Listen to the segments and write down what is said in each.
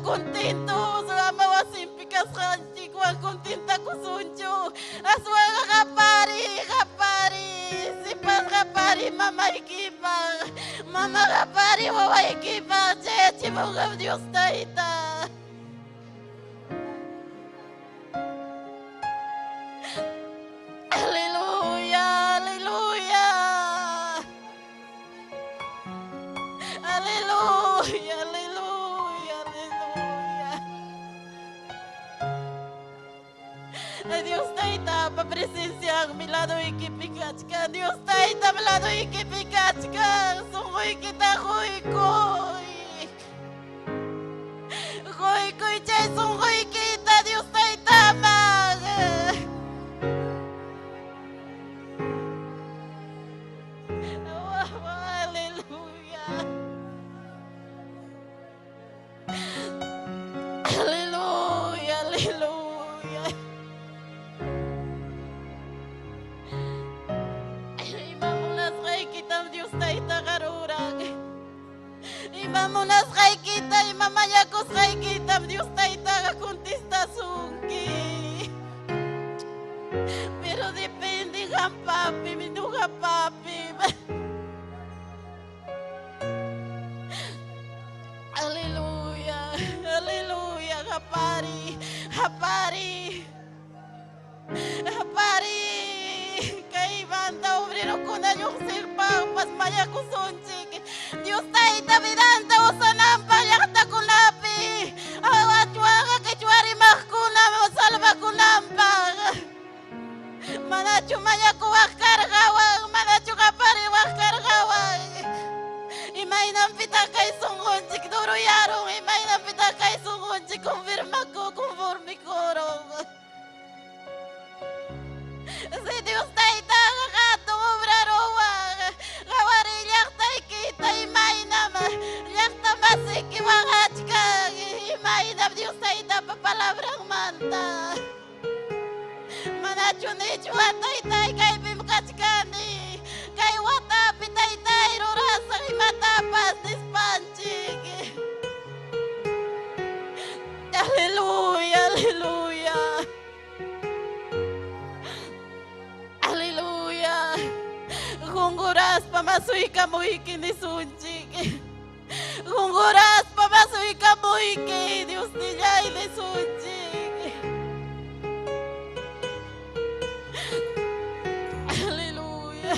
contento ama wasimpikas hanchik wan contenta kusunchu aswaqa qapari sipas qapari mama qapari wawaykipas chayachimunqa Dios tayta aleluya aleluya aleluya aleluya aleluya Dios tayta pa presencia mi lado ikipikachka Dios tayta mi lado ikipikachka sunquy kita quykuy chay sunquy kita Dios tayta mag aleluya aleluya aleluya imamunas kay kitam Dios tayta karurag imamunas kay kita imamayakos kay kitam Dios tayta kakontesta sunki pero depende ng papi minuga papi aleluya aleluya hapari kay banda obrero kuna yung silpang pas maya kusunchik Dios tayta vidanta usanampa yakta kunapi awatwaga kichwari mahkuna salva kunampa manachu maya kuwak kargawang manachu kapari wak kargawang imaynang pitakay sungunchik duruyarong imaynang pitakay sungunchik konfirma ko konforme korong si Dios tayta kakatong obrarowang kawari liyaktay kita imaynam liyakta masiki wangachkang imaynam Dios tayta papalabrang manta manachu nichu ataytay kay bimkachkani kay watapi taytay rurasang imatapas dispanchik aleluya aleluya aleluya gunguras pamasuy kamuiki ni sunchik gunguras pamasuy kamuiki Dios niyay ni sunchik aleluya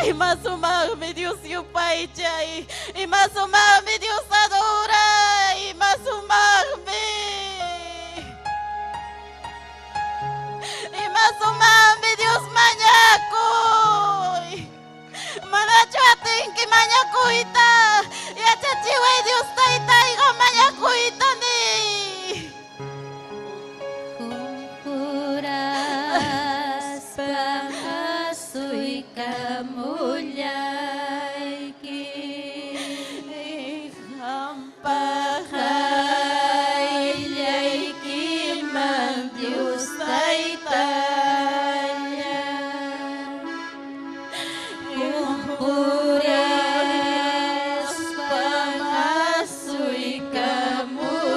imasumami Dios yupaychay imasumami Dios adora imasumami Dios mañakoy manachu atinki mañakuyta yachachiway Dios tayta iqa mañakuyta ni Kuras pangasuy kamulyayki hampakaylayki man Dios tayta Kuras pangasuy kamulyayki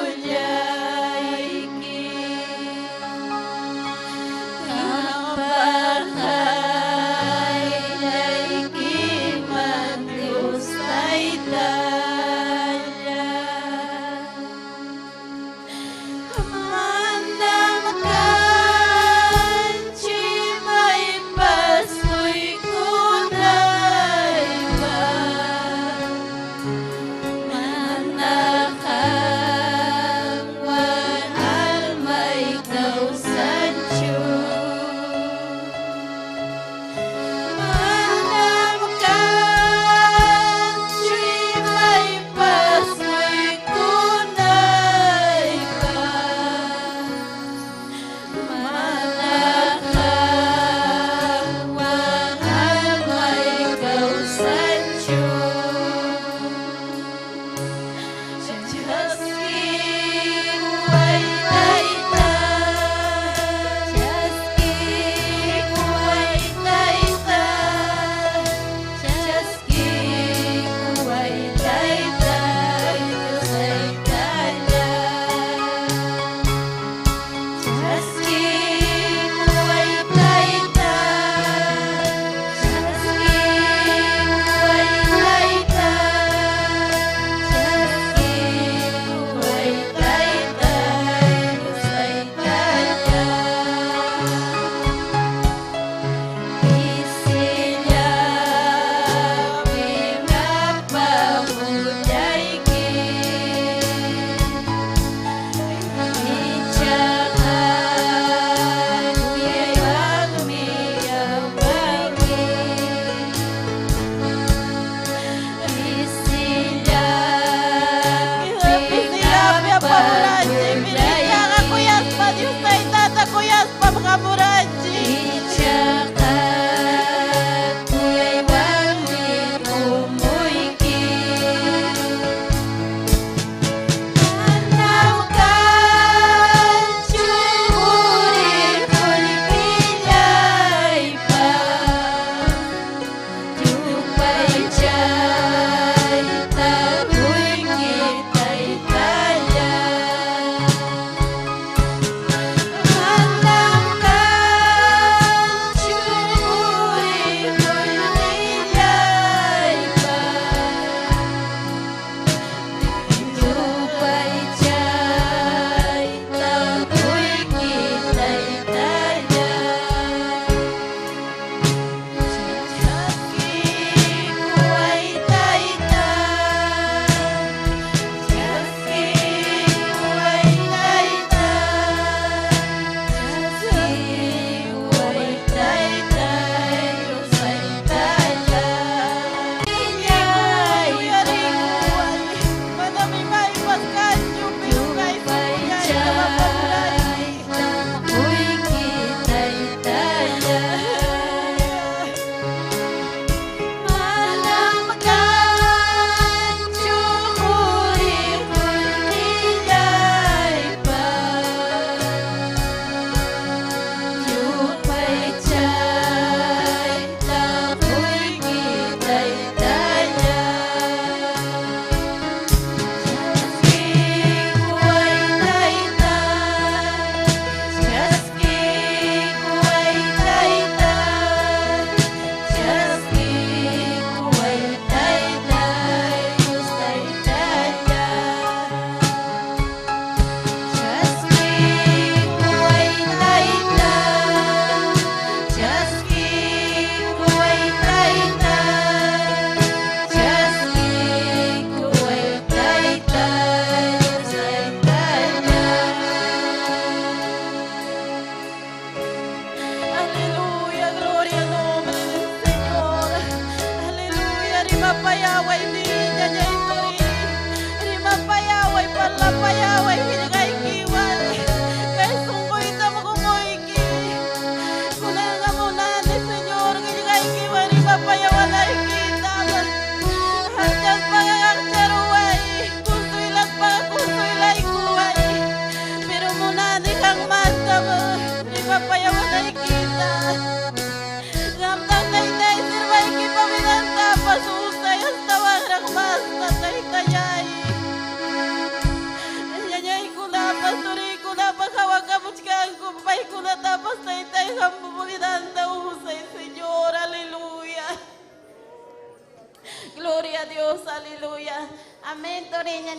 Gloria a Dios, aleluya. Amén, Toriña,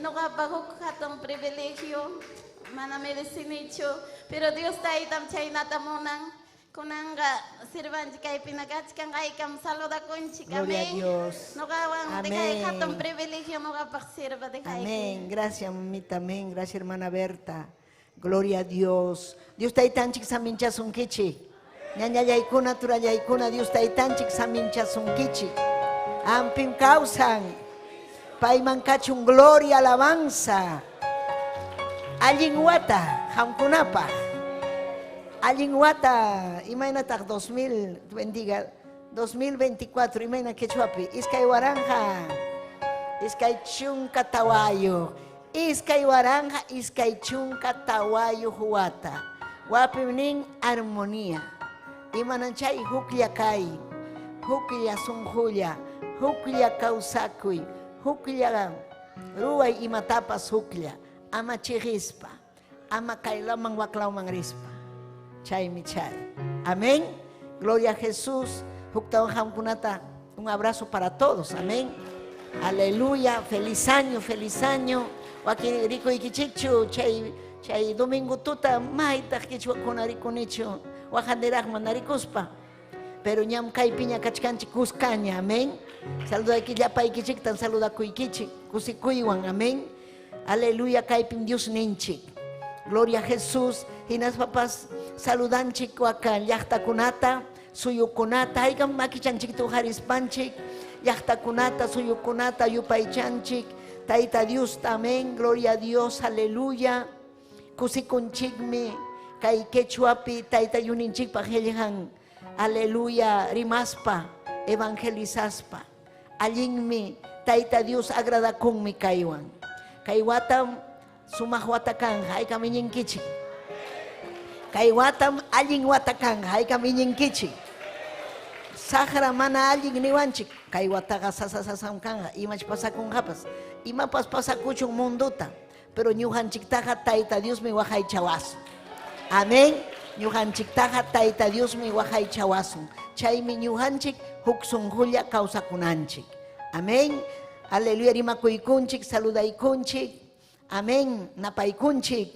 no bajo un privilegio, mana merecinicho, pero Dios está ahí también natamonan, kunanga sirvan jika pinagachkan ay kam saluda kunchi Gloria a kami. Dios. No gawang Amén. de un privilegio no sirva de Amén. Gracias, mamita. Amén. Gracias, hermana Berta. Gloria a Dios. Dios está ahí tan chic samincha sun kichi. Ñaña yaikuna, tura yaikuna. Dios está ahí tan chic samincha sun kichi. Ampim causan. Paiman kachun gloria, alabanza. Allin wata, hamkunapa. Allin wata, imagínate 2024, imagínate que chuapi. Iskay waranja. Iskay chunka tawayo. Iskay waranja, iskay chunka tawayo huwata. Wapimning armonía. Imananchay huklia kai. Huklia sunjulia. Huklia kausakuy. Huklia ruay imatapas huklia. Ama chirispa. Ama kailamang waklaumang rispa. Chay mi chay. Amén. Gloria a Jesús. Huktaon hamkunata. Un abrazo para todos. Amén. Aleluya, feliz año, feliz año. Waki rico ikichichu, chay domingo tuta, maita kichu konarikunichu, wajanderaj manarikuspa. Pero ñam kai piña kachkanchi kuskaña, amén. Saluda aquí ya pa ikichik tan saluda kuikichi, kusikuiwan, amén. Aleluya, kai pin Dios ninchik. Gloria a Jesús. Y nas papás saludanchik wakan yachta kunata, suyukunata, haygam makichanchik tu harispanchik. Yachtakunata, suyukunata, yupaychanchik, taita Dios, amén, gloria a Dios, aleluya. Kusikunchikmi, kai quechuapi, taita yuninchik pajelhan, aleluya, rimaspa, evangelizaspa. Allinmi, taita Dios, agrada con mi kaiwan. Kaiwatam, sumahwatakan, hay kamiñinkichi. Kaiwatam, allin watakan, hay kamiñinkichi. Sahara mana alguien ni wanchik, kaiwataga sasasasam kanga, imach pasakun hapas, imapas pasakuchun munduta, pero ñuhanchik taja taita Dios mi wajay chawasun. Amén. Ñuhanchik taja taita Dios mi wajay chawasun. Chaymi ñuhanchik huksun julia kausakunanchik. Amén. Aleluya, rimakuykunchik, saludaykunchik. Amén. Napaykunchik.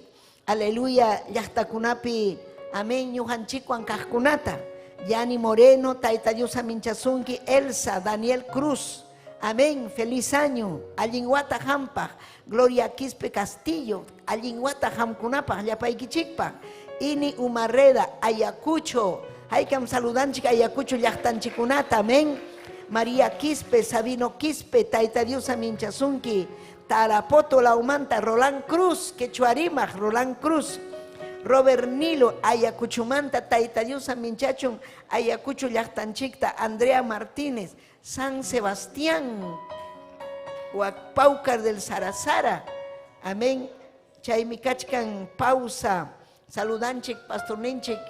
Aleluya, llaqtakunapi. Amén. Ñuhanchik wankajkunata. Yani Moreno, taita Dios aminchasunki, Elsa, Daniel Cruz. Amén, feliz año. Allinguata Hampa, Gloria Quispe Castillo, Allinguata Hamkunapa, Yapaikichikpa, Ini Umarreda, Ayacucho, Haykam saludanchik, Ayacucho, Yachtanchikunata, amén. María Quispe, Sabino Quispe, taita Dios aminchasunki, Tarapoto Laumanta, Roland Cruz, Quechuarimaj, Roland Cruz. Robert Nilo, Ayacuchumanta, taita Dios aminchachun, Ayacucho llaqtanchikta, Andrea Martínez, San Sebastián, Huacpaucar del Sarasara, amén. Chaymikachkan, pausa, saludanchik, pastorninchik,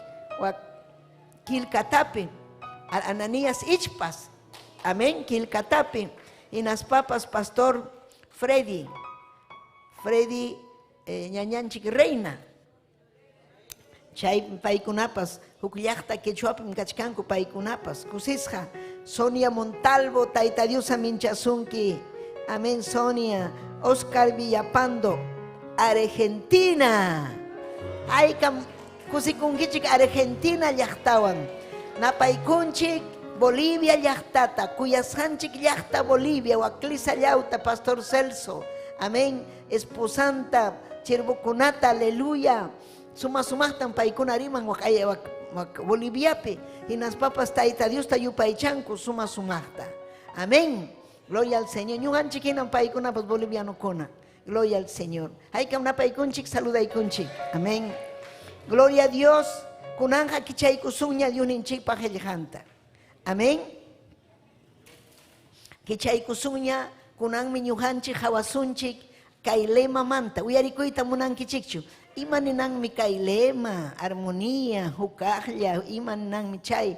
Quilcatape, Ananías Ichpas, amén, Quilcatape, y nas papas, pastor Freddy, ñañanchik Reina. Chay paikunapas, hukllaqta quechuapim kachkanku paikunapas, kusisja, Sonia Montalvo, taita Dios aminchasunki, amén Sonia, Oscar Villapando, Argentina, haykam kusikunkichik Argentina llaqtawan, napaykunchik Bolivia llaqtata, kuyasqanchik llaqta Bolivia, waklisa llauta, Pastor Celso, amén, esposanta, chirbukunata, aleluya. Sumahtan paikuna riman Boliviape y nas papas taita Dios tayupaychanku sumahta. Amén. Gloria al Señor. Ñuhan chiquinan paikuna pues boliviano kuna. Gloria al Señor. Hay que una paikunchik saludaykunchik. Amén. Gloria a Dios. Kunanja kichaykusuña yuninchik pajelhanta. Amén. Kichaykusuña kunanmi ñuhanchik hawasunchik kailema manta. Uyarikuita munankichikchu. Imaninang mi kailema, armonía, hukahlia, imaninang mi chay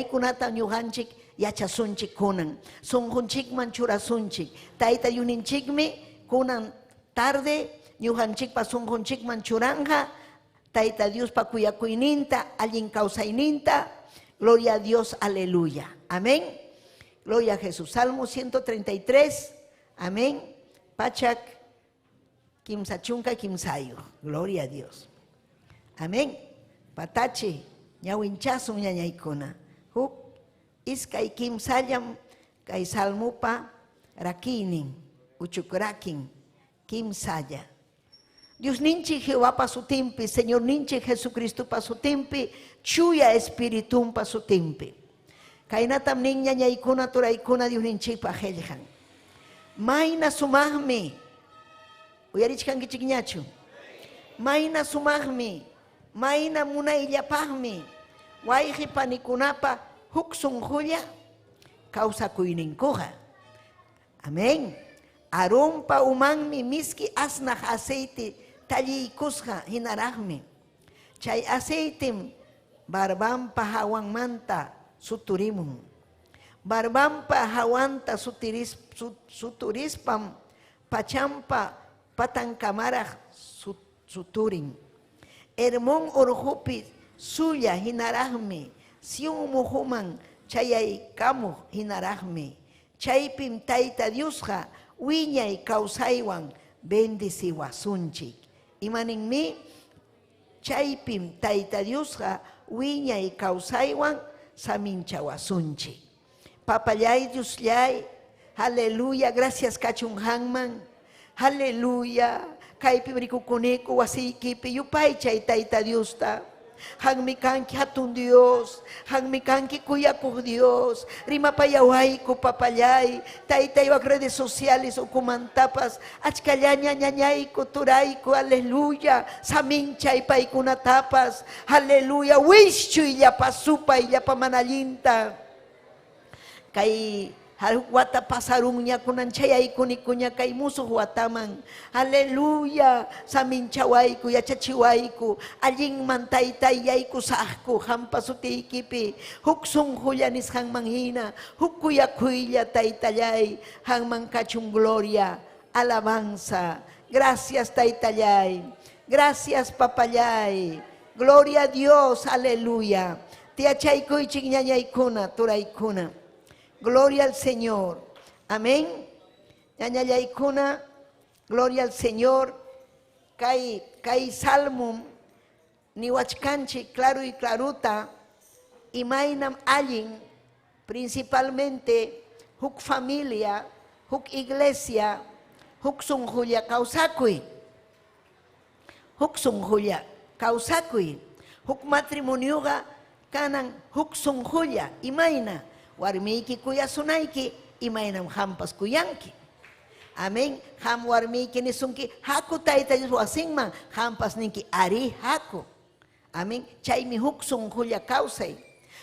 kunata ñuhanchik yachasunchik kunan, sunjunchik manchurasunchik, taita yuninchikmi kunan tarde, ñuhanchik pa sunjunchik manchuranja, taita Dios pa kuyakuyninta, allin kausayninta, gloria a Dios, aleluya, amén. Gloria a Jesús. Salmo 133. Amén. Pachak kimsachunka kimsayo. Gloria a Dios. Amén. Patache ñawinchasun ñañaykuna. Huk iskay kimsayam kay salmupa rakinin uchukrakin kimsaya. Dios ninchi Jehová pa su timpi, Señor ninchi Jesucristo pa su timpi, chuya espiritum pa su timpi. Kainatam niña ñaykuna turaykuna Dios ninchi pa heljan. Mayna sumahmi. Uyarichkanki chikñachu. Mayna sumahmi. Mayna munayllapahmi. Wayqi panikunapa huk sunqulla kawsakuyninkuqa. Amén. Arumpa umanmi miski asnaq aceite tallikusqa hinaraqmi. Chay aceitem barbampa hawanmanta suturimun. Barbampa hawanta suturispam pachampa patankamaraq suturin. Hermon urhupi suya hinaraqmi. Siun muhuman chayaykamuq hinaraqmi. Chaypim Tayta Diosqa wiñay kawsaywan bendiciwasunchik. Imaninmi chaypim Tayta Diosqa wiñay kawsaywan saminchawasunchik. Papallay Diosllay, aleluya, gracias kachunhanman, aleluya. Kaypim rikukuniku wasiykipi yupay chay Tayta Diosta. Hangmi kanki hatun Dios, hangmi kanki kuyakuq Dios, rimapayawayku papallay, taytaywak redes sociales ukumantapas, achkallaña ñañayku turayku, aleluya, saminchay paykunatapas, aleluya, wishchuy llapa supay llapa manallinta, kay wata pasaruña kunan chayaykunicuña kay musuq wataman. Aleluya, saminchawayku, yachachiwayku, allinman taytayyayku saqku, hampa sutiykipi, huk sunqulla nisqanman hina, huk kuyakuylla taytallay, hanman kachun gloria, alabanza. Gracias taytallay, gracias papallay, gloria a Dios, aleluya. Tiachaykuychik ñañaykuna, turaykuna. Gloria al Señor. Amén. Ñañallaykuna, gloria al Señor. Kay salmum niwachkanchik claro y claruta. Imaynam allin, principalmente huk familia, huk iglesia, huk sunqulla kawsakuy. Huk sunqulla kawsakuy. Huk matrimonioga kanan huk sunqulla imayna. Warmiki kuyasunayki imaynam hampas kuyanki. Amén. Ham warmiki nisunki haku Tayta Dios wasinman hampas ninki ari haku. Amén. Chaymi huk sunqulla kawsay.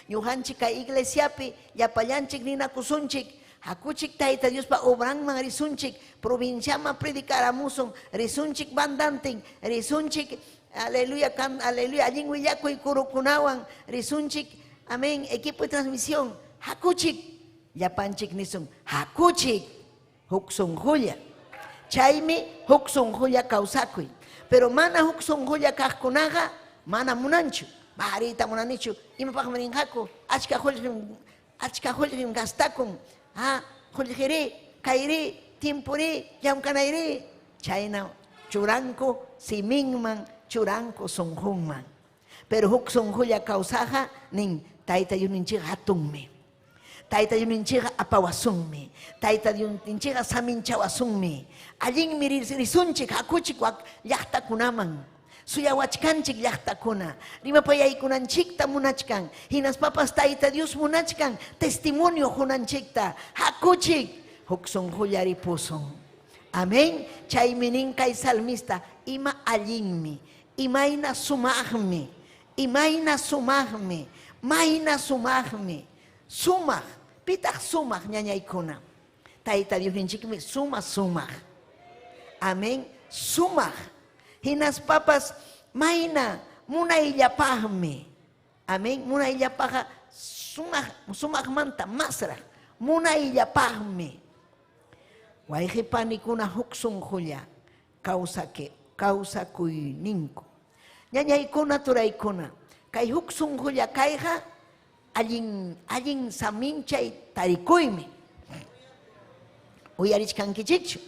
Ñuqanchik kay iglesiapi llapallanchik ninakusunchik hakuchik Tayta Dios pa obranman risunchik provinciaman predicaramusun risunchik bandantin risunchik aleluya aleluya allin willakuy kurukunawan risunchik amén equipo de transmisión. Hakuchik, llapanchik nisun, hakuchik, huk sunqulla. Chaymi huk sunqulla kawsakuy. Pero mana huk sunqulla kaqkunaqa, mana munanchu. Baharita munanichu, imapaqmi rin haku, achka qullqim gastakun, qullqiri, kayri, tiempuri, llamkanayri. Chayna churanku siminman, churanku sunqunman. Pero huk sunqulla kawsaqa nin Tayta Dios ninchiqa hatunmi. Tayta Dios ninchiqa apawasunmi. Tayta Dios ninchiqa saminchawasunmi. Allinmi risunchik hakuchik llaqtakunaman. Suyawachkanchik llaqtakuna. Rimapayaykunanchikta munachkan. Hinaspapas Tayta Dios munachkan. Testimonio hunanchikta. Hakuchik huk sunqulla ripusun. Amén. Chaymi nin kay salmista ima allinmi. Imayna sumaqmi. Imayna sumaqmi. Mayna sumaqmi. Sumaq. Pitaq sumaq ñañaykuna. Tayta Dios ninchikmi sumaq. Amén. Sumaq. Hinaspapas mayna munayllapaqmi. Amén. Munayllapaqa sumaqmanta masraq. Munayllapaqmi. Wayqipanikuna huk sunqulla kawsakuyninku. Ñañaykuna turaykuna. Kay huk sunqulla kayqa allin saminchay tarikuymi. Uyarichkankichikchu.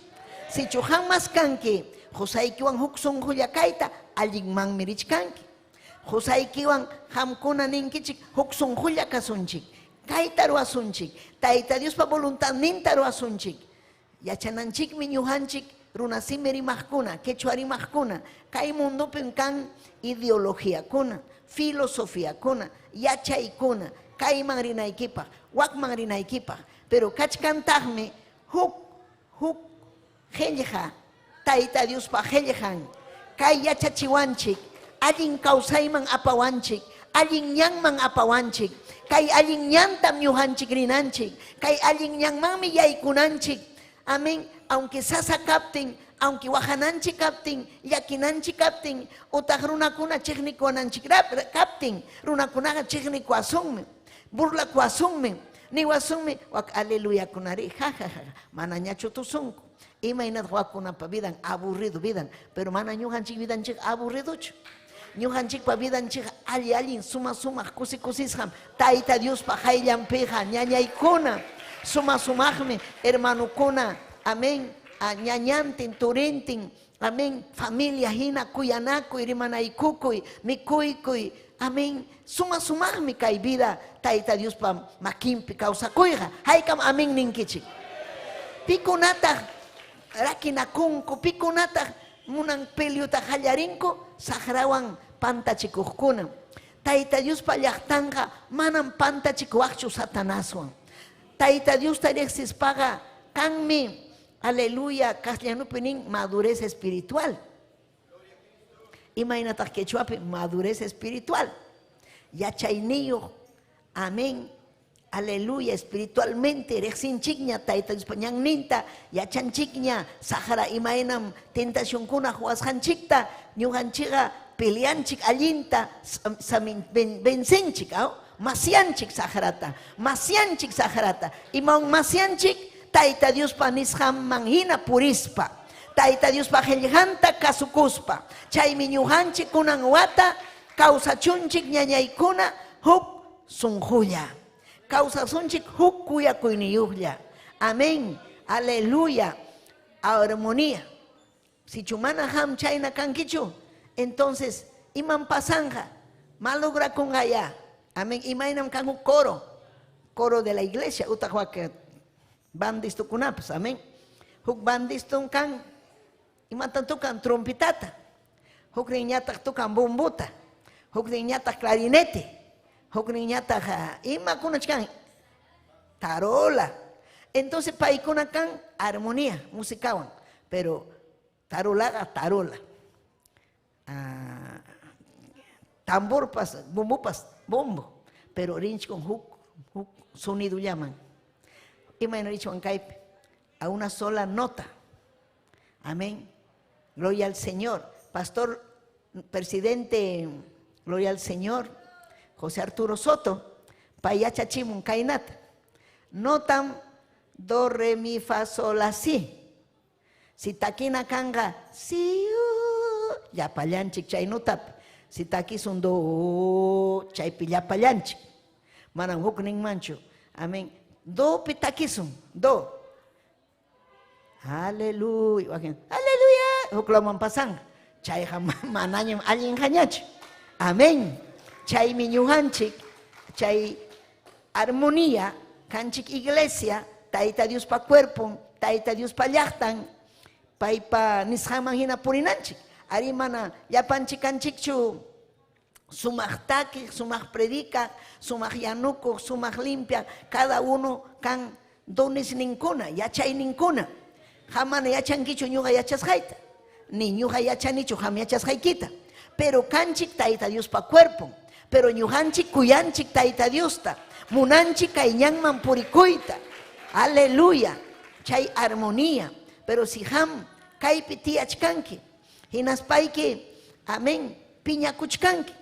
Si chuhan mas kanki, Josaykiwan huk sunqulla kayta, allinmanmi richkanki. Josaykiwan hamkuna ninkichik, huk sunqulla kasunchik. Kayta ruwasunchik. Tayta Diospa voluntad ninta ruwasunchik. Yachananchikmi ñuhanchik runasimi rimaqkuna, quechua rimaqkuna. Kay mundupin kan ideologiyakuna, filosofiakuna, yachaykuna, kayman rinaykipaq, wakman rinaykipaq. Pero kachkantaqmi huk qillqa, Tayta Diospa qillqan, kay yachachiwanchik, allin kawsayman apawanchik, allin ñanman apawanchik, kay allin ñantam ñuhanchik rinanchik, kay allin ñanmanmi yaykunanchik. Amén. Aunque sasa kaptin, aunque wajananchik kaptin, yakinanchik kaptin, utaq runakuna chiqnikuwananchik kaptin, runakunaqa chiqnikuwasunmi, burlakuwasunmi, niwasunmi, wak aleluya kunari, jajaja, mana ñachu tusunku. Imaynataq wakunapa vidan aburrido vidan, pero mana ñuqanchik vidanchik aburridochu. Ñuqanchikpa vidanchik allin sumaq kusisqam, Tayta Diospa qayllanpiqa ñañaykuna sumaqmi hermanukuna, amén, ñañantin, turintin, amén, familia hina kuyanakuy, rimanaykukuy, mikuykuy, amén, sumaqmi kay vida Tayta Diospa makinpi kawsakuyqa, haykam amén ninkichik. Pikunataq rakinakunku, pikunataq munan peleutaq qallarinku, saqrawan pantachikuqkuna. Tayta Diospa llaqtanqa manan pantachikuwaqchu Satanaswan. Tayta Dios paga kanmi, aleluya, castellanupi nin madurez espiritual. Imaynataq quechuapi madurez espiritual. Yachayniyuq, amén, aleluya, espiritualmente rexinchikña Tayta Dios ñanninta, yachanchikña, sahara imaynam tentación kuna huasqanchikta, ñuqanchiqa peleanchik allinta, vencenchik, Masianchik sahrata, imaun masianchik, Tayta Diospa nisqanman hina purispa, Tayta Diospa qillqanta kasukuspa, chaymi ñuqanchik kunan wata, kawsachunchik ñañaykuna huk sunqulla, kawsasunchik huk kuyakuyniyuqlla, amén, aleluya, armonía. Si chumana ham chayna kankichu, entonces iman pasanja, malogra con allá. Amén. Imaynam kan huk coro de la iglesia, utaq bandisto kunapas, amén. Huk bandisto kan, imatan tukan trompetata, huk riñataq tukan bombuta, huk riñataq clarinete, huk riñataq ima kunachkan, tarola. Entonces paykuna kan armonía, musicawan, pero tarola, tamborpas, bombupas, bombo, pero rinch con huk sonido llaman. Imagino dicho en caipe, a una sola nota. Amén. Gloria al Señor. Pastor, presidente, gloria al Señor, José Arturo Soto, payachachimun kainat. Notam do re mi fa sol la si. Si taquina kanga si ya pallanchik chay notap. Si takis un do chay pilla pallanchik. Manam huk ning mancho. Amén. Do pitakisum, do. Aleluya. Aleluya. Huk laman pasang. Chay mananyam alin hanyach. Amén. Chay miñuhanchik, chay armonía, kanchik iglesia, Tayta Dios pa cuerpo, Tayta Dios pa llaqtan, paypa nisqaman hina purinanchik. Ari mana yapanchik kanchikchu, sumaq taki, sumaq predica, sumaq yanuku, sumaq limpia, cada uno kan dones ninkuna, yachay ninkuna. Jamana yachankichu ñuqa yachasqayta, ni ñuqa yachanichu ham yachasqaykita. Pero kanchik Tayta Dios pa cuerpo, pero ñuqanchik kuyanchik Tayta Diosta, munanchik kay ñanman purikuyta. Aleluya, chay armonía. Pero si ham kaypi tiyachkanki, hinaspayki, amén, piñakuchkanki.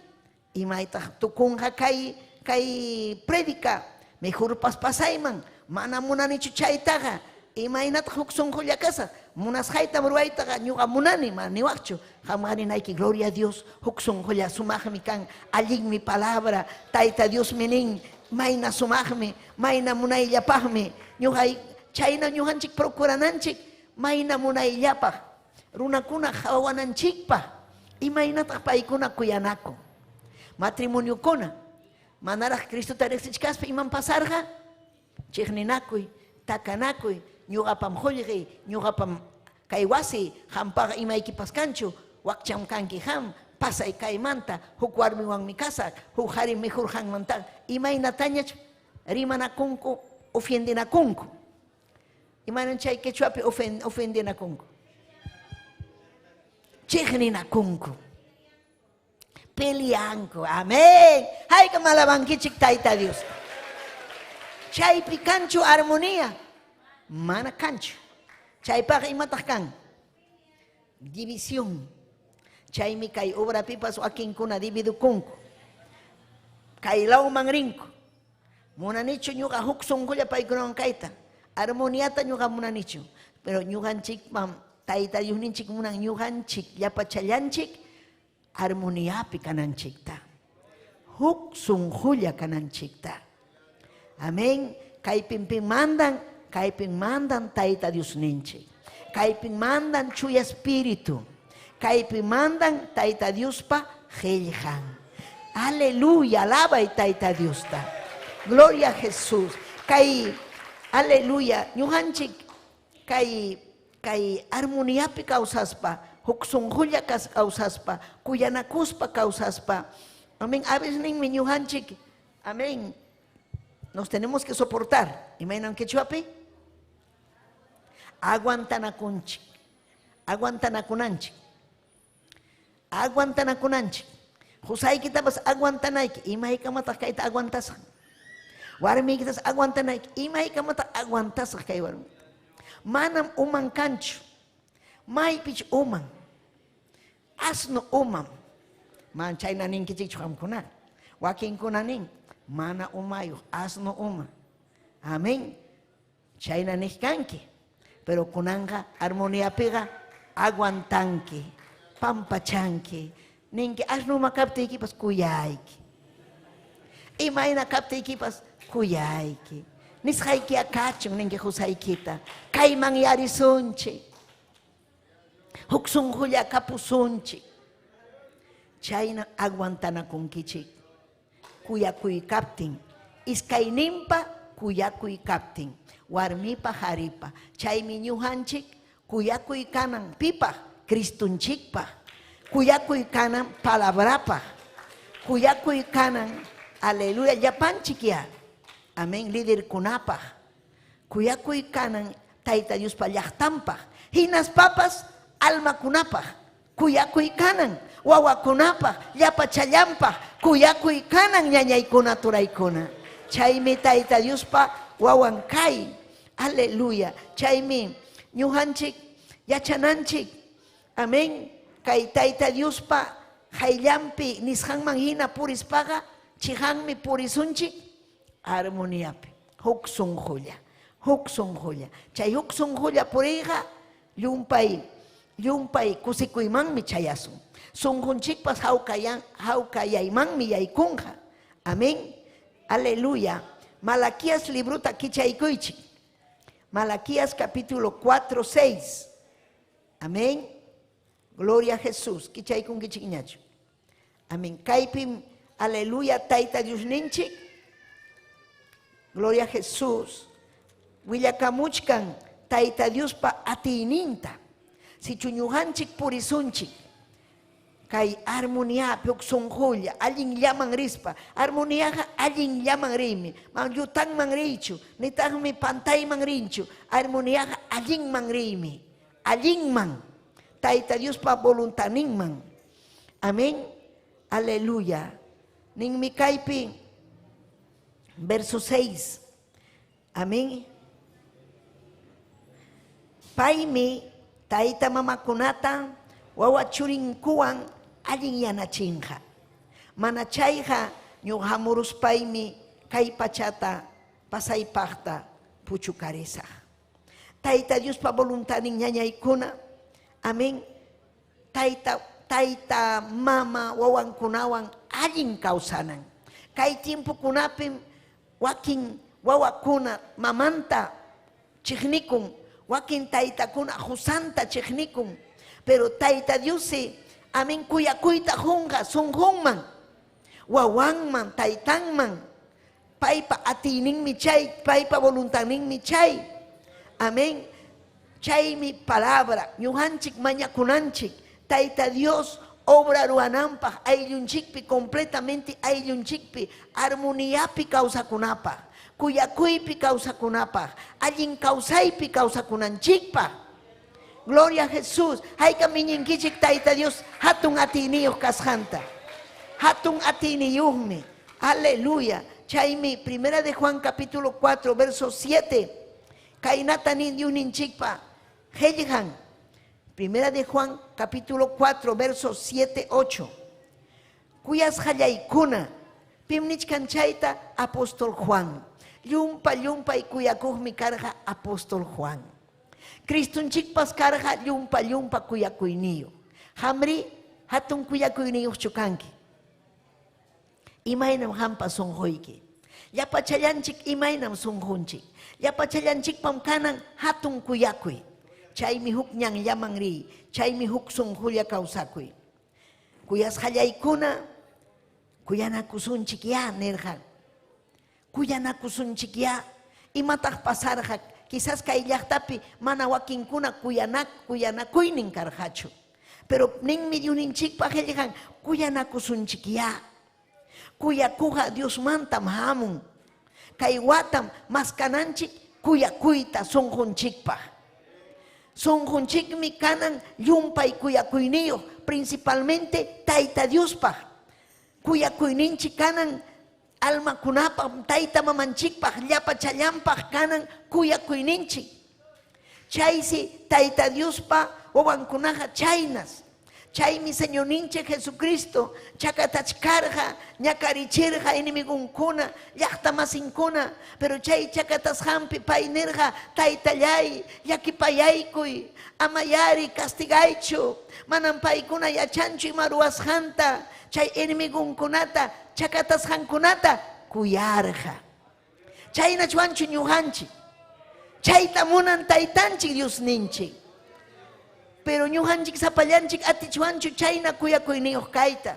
Imaytaq tukunqa kay predica, mejor pasayman, mana munanichu chaytaqa, imaynataq huk sunqulla kasa, munasqayta ruwaytaqa ñuqa munani, mana niwaqchu. Hamqarinayki, gloria a Dios, huk sunqulla sumaqmi kan, allin mi palabra, Tayta Dios minin, mayna sumaqmi, mayna munayllapaqmi, chayna ñuqanchik procurananchik, mayna munayllapaq, runakuna hawananchikpaq, imaynataq paykuna kuyanakun. Matrimoniokuna, manaraq Cristota riqsichkaspa iman pasarqa, chiqninakuy, takanakuy, ñuqapam qullqi, ñuqapam kay wasi, hampaqa imaykipas kanchu, wakcham kanki ham, pasay kaymanta, huk warmiwanmi kasaq, huk hari mejurqanmanta, imaynatañach rimanakunku, ofendinakunku. Imanan chay quechuapi ofendinakunku. Chiqninakunku. Peleanku, amén. Hayka malabankichik tayta Dios. Chaypi kanchu armonía, mana kanchu. Chaypaqa imataq kan? División. Chaymi kay obrapipas wakinkuna dividukunku. Kay lawman rinku. Munanichu ñuqa huk sunqulla paykunawan kayta. Armoniata ñuqa munanichu. Pero ñuqanchikpam tayta Diosninchik munan ñuqanchik llapachallanchik armoniapi kananchikta. Huk sunqulla kananchikta. Amén. Kaypin mandan tayta Diosninchik. Kaypin mandan chuya espíritu. Kaypin mandan tayta Diospa qillqan. Aleluya, alaba y tayta Diosta. Gloria a Jesús. Kay, aleluya, ñuqanchik kay armoniapi kawsaspa, huk sunqulla kawsaspa, kuyanakuspa kawsaspa. Amén. A veces ninmi ñuqanchik, amén, nos tenemos que soportar. Imaynan quechuapi? Aguantanakunchik. Aguantanakunanchik. Aguantanakunanchik. Husaykitapas aguantanayki. Imaykamataq kayta aguantasaq. Warmiykitas aguantanayki. Imaykamataq aguantasaq kay warmi. Manam uman kanchu. Maypich uman. Asno uman. Man chayna ninkichik hamkuna. Wakinkuna nin. Mana umayo. Asno uman. Amén. Chayna nihkanki. Pero kunanga armonía pega aguantanki, pampachanki, ninki asnuma kaptiykipas kuyayki. Imayna kaptiykipas kuyayki. Nisqayki akachun ninki husaykita. Kayman yarisunchik. Huk sunqulla kapusunchik. Chayna aguantanakunkichik. Kuyakuy kaptin. Iskayninpa kuyakuy kaptin. Warmipa haripa. Chaymi ñuqanchik kuyakuy kanan pipa Cristunchikpa. Kuyakuy kanan palabrapa. Kuyakuy kanan, aleluya, llapanchik ya. Amén, líder kunapa. Kuyakuy kanan tayta Diospa llaqtanpa. Hinas papas alma kunapa. Kuyakuy kanan wawakunapa llapachallanpa. Kuyakuy kanan ñañaykuna turaykuna. Chaymi tayta Diospa wawankay. Aleluya. Chaymi ñuqanchik yachananchik. Amén. Kay tayta Diospa hayllampi nisqanman hina purispaqa chiqanmi purisunchik armoniapi. Huk sunqulla. Huk sunqulla. Chay huk sunqulla puriyqa llumpay kusikuymanmi chayasun. Sunqunchikpas hawkayaymanmi yaykunqa. Amén. Aleluya. Malaquías libruta kichaykuychik. Malaquías capítulo 4, 6. Amén. Gloria a Jesús. Kichaykunkichik ñachu. Amén. Kaypim, aleluya, tayta Diosninchik. Gloria a Jesús. Willakamuchkan tayta Diospa atiyninta. Si chuñuhanchik purisunchik. Kay armonía huk sunqulla allin llaman rispa. Armoniaqa allin llaman rimi. Man yutanman richu. Nitaqmi pantayman rinchu. Armoniaqa allinman rimi. Allinman. Tayta Diospa voluntaninman. Amén. Aleluya. Ninmi kaypi verso 6. Amén. Paymi tayta mamakunata wawa churinkuwan allin yanachinqa. Mana chayqa ñuqhamuruspaymi kay pachata pasaypaqta puchukarisaq. Tayta Diospa voluntanin ñañaykuna. Amén. Tayta mama wawankunawan allin kawsanan. Kay tiempokunapim wakin wawakuna mamanta chiknikun, wakin taytakuna husanta chiknikun, pero tayta Dios amin kuyakuyta junga sunjunman, wawanman, taytanman, paypa atininmi chay, paypa voluntadninmi chay. Amén. Chay mi palabra, ñujanchik mañakunanchik, tayta Dios obra ruanampa, ayllunchikpi completamente ayllunchikpi, armoniapi causakunapa, kuyakuypi causakunapa, allin causaypi causakunanchikpa. Gloria a Jesús. Hayka miñinkichik tayta Dios hatun atiniyuq kasqanta, hatun atiniyuqmi. Aleluya. Chaymi Primera de Juan capítulo 4 verso 7. Kainata ninchikpa Hellihan. Primera de Juan capítulo 4 verso 7, 8. Kuyas hallaykuna pimnichkan chayta apóstol Juan. Llumpa y kuyakuqmi karqa apóstol Juan. Cristunchikpas karqa llumpa kuyakuyniyu. Hamri hatun kuyakuyniyuq chukanki. Imaynam hampa sunquyki. Yapachallanchik imaynam sunqunchik. Yapachallanchikpam kanan hatun kuyakuy. Chaymi huk ñanllaman riy, chaymi huk sunqulla kawsakuy. Kuyas hallaykuna kuyanakusunchik ya nirqa. Kuyanakusunchik ya. Imataq pasarqa quizás kay llaqtapi mana wakinkuna kuyanakuynin karqachu. Pero ninmi yuninchikpaq helliqan kuyanakusunchik ya. Kuyakuqa Dios mantam hamun. Kay watam maskananchik kuyakuyta sunqunchikpaq. Sunqunchikmi kanan llumpay kuyakuyniyuq, principalmente tayta Diospaq. Kuyakuyninchik kanan almakunapaq, tayta mamanchikpaq, llapachallanpaq kanan kuyakuyninchik. Chaysi tayta Diospa wawankunaqa chaynas. Chaymi Señorninchik Jesucristo chakatachkarqa, ñakarichirqa inimigunkuna, llaqta masinkuna, pero chay chakatas hampi pay nirqa taytallay, llakipayaykuy, amayari castigaychu, manan paykuna yachanchu ima ruwasqanta, chay inimigunkunata, chakatasqankunata kuyarqa. Chaynachuanchu ñuqanchik, chayta munan taytanchik Diosninchik. Pero ñuqanchik sapallanchik atichuanchu chayna kuyakuyniyuq kayta.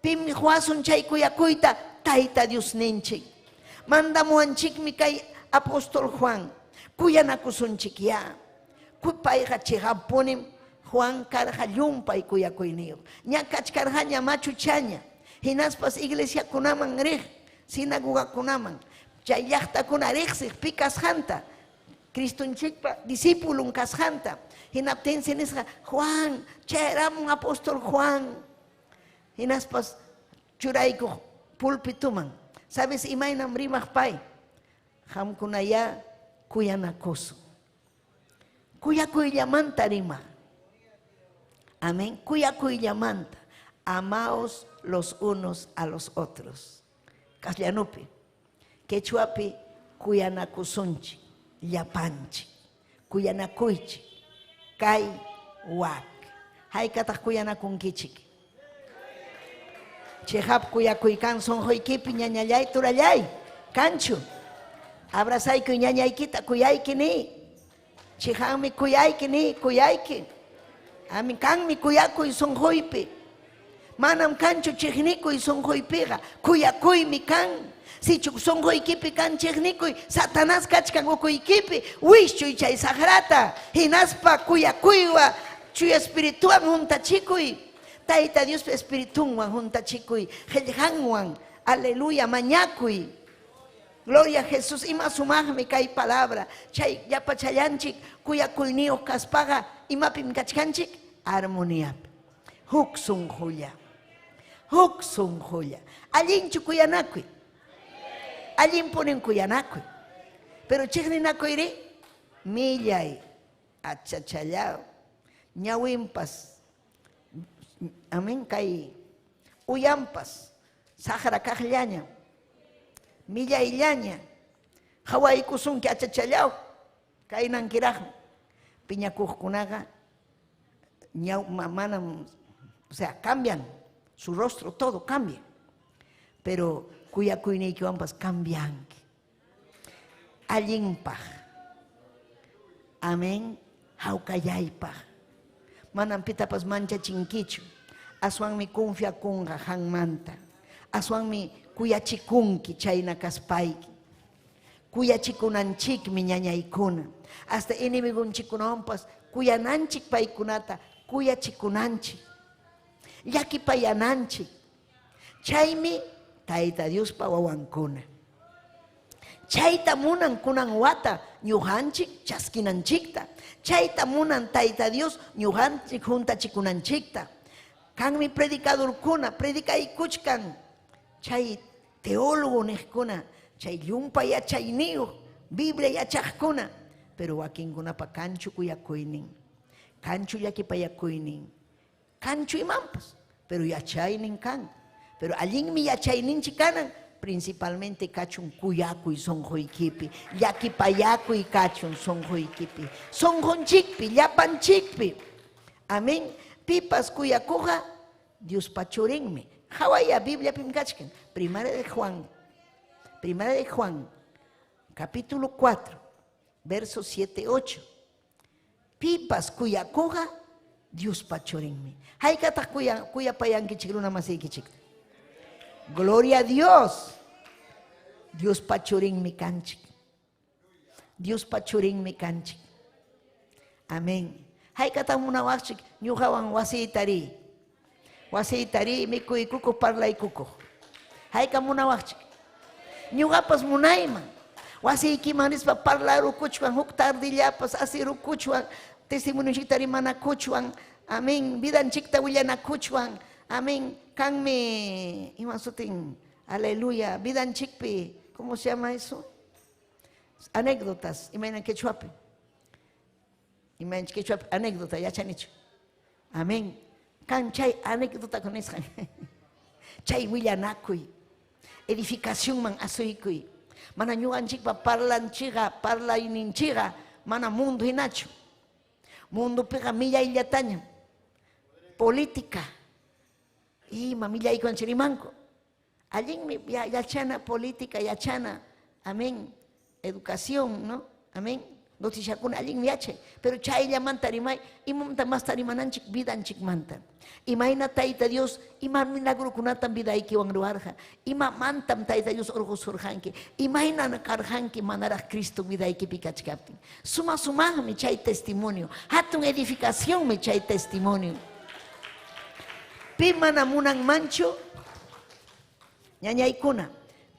Pim huasun chay kuyakuyta tayta Diosninchik. Mandamuanchikmi kay apóstol Juan kuyanakusunchik ya. Payqa chiqapunim Juan karqa llumpay kuyakuyniyuq. Ñakachkarqa ñamachu chaña. Hinaspas iglesiakunaman riq, sinagogakunaman. Chay llaqtakuna riqsiq pi kasqanta. Cristunchikpa discípulun kasqanta. Hinaptinsi nisqa Juan, chayramun apóstol Juan. Hinaspas churaykuq pulpituman. ¿Sabes imaynam rimaq pay? Hamkunaya kuyanakusun. Kuyakuyllamanta rimaq. Amén. Kuyakuyllamanta. Amaos los unos a los otros. Castellanupi. Quechuapi kuyanakusunchi. Llapanchi. Kuyanakuychi. Kay wak. Haykataq kuyanakunkichik. Chihap kuyakuykan sonjoykipi ñañallay turallay. Kanchu. Abrazaykuy ñañaykita kuyayki ni. Chihanmi kuyayki ni kuyayki. Amin kanmi kuyakuy sonjoypi. Manam kanchu chihnikuy sonjoypiqa. Kuyakuymi kan. Si sonjoykipi kan chihnikuy, Satanás kachkan ukuykipi, wischuy chay sagrata, hinaspa kuyakuywa, chuy espirituan juntachikuy, tayta Dios espiritunwan juntachikuy, qillqanwan, aleluya, mañakuy. Gloria a Jesús, ima sumaqmi kay palabra, chay yapachallanchik, kuyakuyniyuq kaspaqa, imapim kachkanchik, armoniapi, huk sunqulla, allinchu kuyanakuy. Allin ponen kuyanakuy. Pero chiqninakuyri millay, achachallao, ñawimpas, amén, kay uyampas, sahara kaqllaña, millayllaña, hawaykusunki achachallao, kaynankiraqmi. Piñakuqkunaqa manam, o sea, cambian su rostro, todo cambia. Pero kuyakuynikiwanpas cambianki. Allinpaq. Amén. Hawkallaypaq. Manam pitapas manchachinkichu. Aswanmi confiakunqa hanmanta. Aswanmi kuyachikunki chayna kaspayki. Kuyachikunanchikmi ñañaykuna. Hasta enemigunchikunawanpas kuyananchik paykunata kuyachikunanchik. Llakipayananchik. Chaymi Tayta Diospa wawankuna. Chayta munan kunan wata ñuqanchik chaskinanchikta. Chayta munan Tayta Dios ñuqanchik juntachikunanchikta. Kanmi predicadorkuna predicaykuchkan. Chay teólogo niqkuna, chay llumpa yachayniyuq, Biblia yachaqkuna. Pero wakinkunapa kanchu kuyakuynin, kanchu llakipayakuynin, kanchu imanpas, pero yachaynin kan. Pero allinmi yachayninchik kanan, principalmente kachun kuyakuy sonquykipi, llakipayakuy kachun sonquykipi, sonqunchikpi, llapanchikpi. Amén. Pipas kuyakuqa Diospa churinmi. Hawaya Biblia pimkachkan. Primera de Juan, capítulo 4, versos 7-8. Pipas kuyakuqa Diospa churinmi. Haykata kuyapayankichik runa masiykichik. Gloria a Dios. Diospa churinmi kanchik. Diospa churinmi kanchik. Amén. Haykata munawaqchik ñuqawan wasiytari. Wasiytari mikuykukuq parlaykukuq. Hayka munawaqchik. Ñuqapas munayman. Wasiykiman nispa parlarukuchwan huk tardillapas asirukuchwan testimoniochikta rimanakuchwan. Amén. Vidanchikta willanakuchwan. Amén. Kanmi imasutin. Aleluya. Vidanchikpi. ¿Cómo se llama eso? Anécdotas. Imagina quechuapi. Imagina quechuapi. Anécdota. Ya chanicho. Amén. Kan chay anécdota con esa. Chay willanakuy. Edificación man asuykuy. Mana ñuqanchikpa parlayninchiqa mana mundo hinachu. Mundo piqa millayllataña. Política. Ima millaykunchirimanku. Allinmi yachana política, yachana. Amén. Educación, ¿no? Amén. Noticiakuna allinmi yachay. Pero chayllamanta rimay, imamanta mas tarimananchik vidanchik manta. Imayna Tayta Dios, ima milagrukunatan vidaykiwan ruwarqa. Ima mantam Tayta Dios urqusurqanki. Imayna karqanki manaraq Cristo vidaykipi kachkaptin. Sumaqmi chay testimonio. Hatun edificaciónmi chay testimonio. Pi mana munanmanchu ñañaykuna.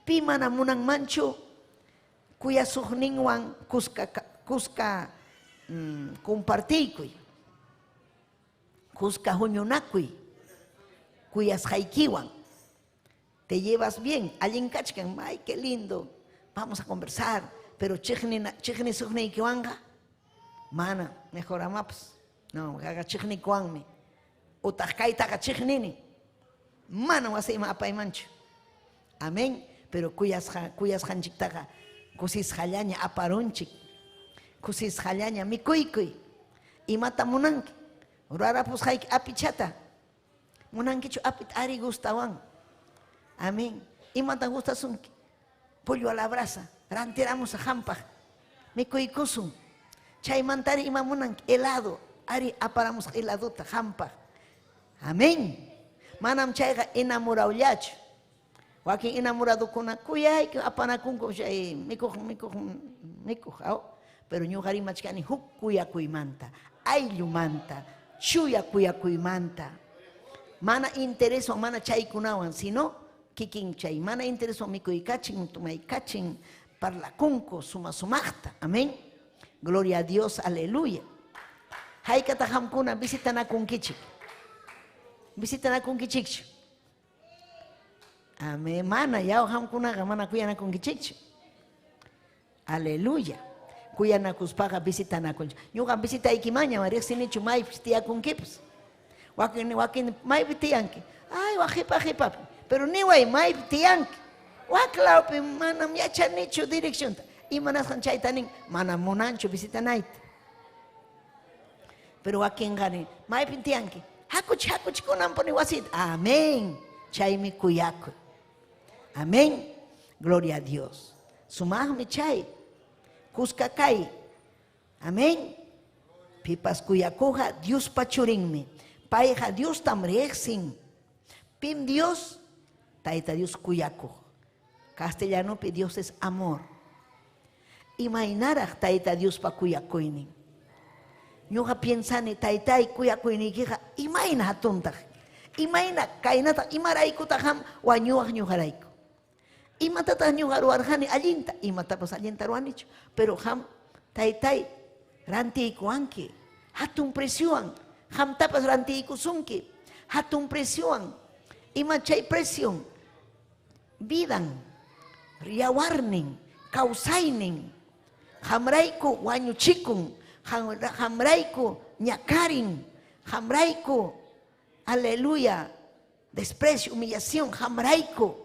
Pi mana munanmanchu kuyasuqninwan kuska compartiykuy. Kuska huñunakuy. Kuyasqaykiwan. Te llevas bien. Allin kachkan, ay, qué lindo. Vamos a conversar. Pero chiqni suqniykiwanqa mana, mejor amapas. No, haga chiqnikuwanmi. Utaq kaytaqa chiqnini. Mana wasiyman apaymanchu. Amén. Pero kuyasqanchiktaqa kusisqallaña aparunchik. Kusisqallaña mikuykuy. Imata munanki. Rurarapusqayki apichata. Munankichu apit ari gustawan. Amén. Imata gustasunki. Pollo a la brasa. Rantiramos a hampaq. Mikuykusun. Chaymantari ima munanki. Helado. Ari aparamos heladota hampaq. Amén. Manam chayqa enamorawllachu. Wakin enamoradokuna kuyayki apanakunku chay mikuq. Pero ñuqa rimachkani huk kuyakuymanta. Ayllumanta. Chuya kuyakuymanta. Mana intereso mana chaykunawan, sino kikin chay. Mana intereso mikuykachin, tumaykachin, parlakunku sumaqta. Amén. Gloria a Dios, aleluya. Haykata hamkuna visitanakunkichik. Visitanakunkichikchu. Amén. Mana yaw hamkunaqa mana kuyanakunkichikchu. Aleluya. Kuyanakuspaqa visitanakunchik. Ñuqa visitaykimaña riqsinichu maypis tiyakunkipas. Wakin maypi tiyanki. Ay, waqipapi. Pero niway maypi tiyanki. Waklawpi manam yachanichu direccionta. Imanasqan chaytanin manam munanchu visitanayta. Pero wakinqani maypi tiyanki. Hakuchikunampuni wasita. Amén. Chaymi kuyakuy. Amén. Gloria a Dios. Sumahmi chay. Kuskakay. Amén. Pipas kuyakuja Dios pachurinmi. Paija Dios tamrexin. Pim Dios. Taita Dios kuyakuj. Castellano pe Dios es amor. Imaginaraj taita Dios pa kuyakuinin. Ñuqa piensani taytay kuyakuynikiqa imayna hatuntaq. Imayna kaynata imaraykutaq ham wañuwaq ñuqarayku. Imatataq ñuqa ruwarqani allinta, imatapas allinta ruwanichu. Pero ham taytay rantiykuwanki. Hatun presiowan. Hamtapas rantiykusunki. Hatun presiowan. Ima chay presión. Vidan. Yawarnin. Kausaynin. Hamrayku wañuchikun. Hamrayku ñakarin. Hamrayku. Aleluya. Desprecio, humillación. Hamrayku.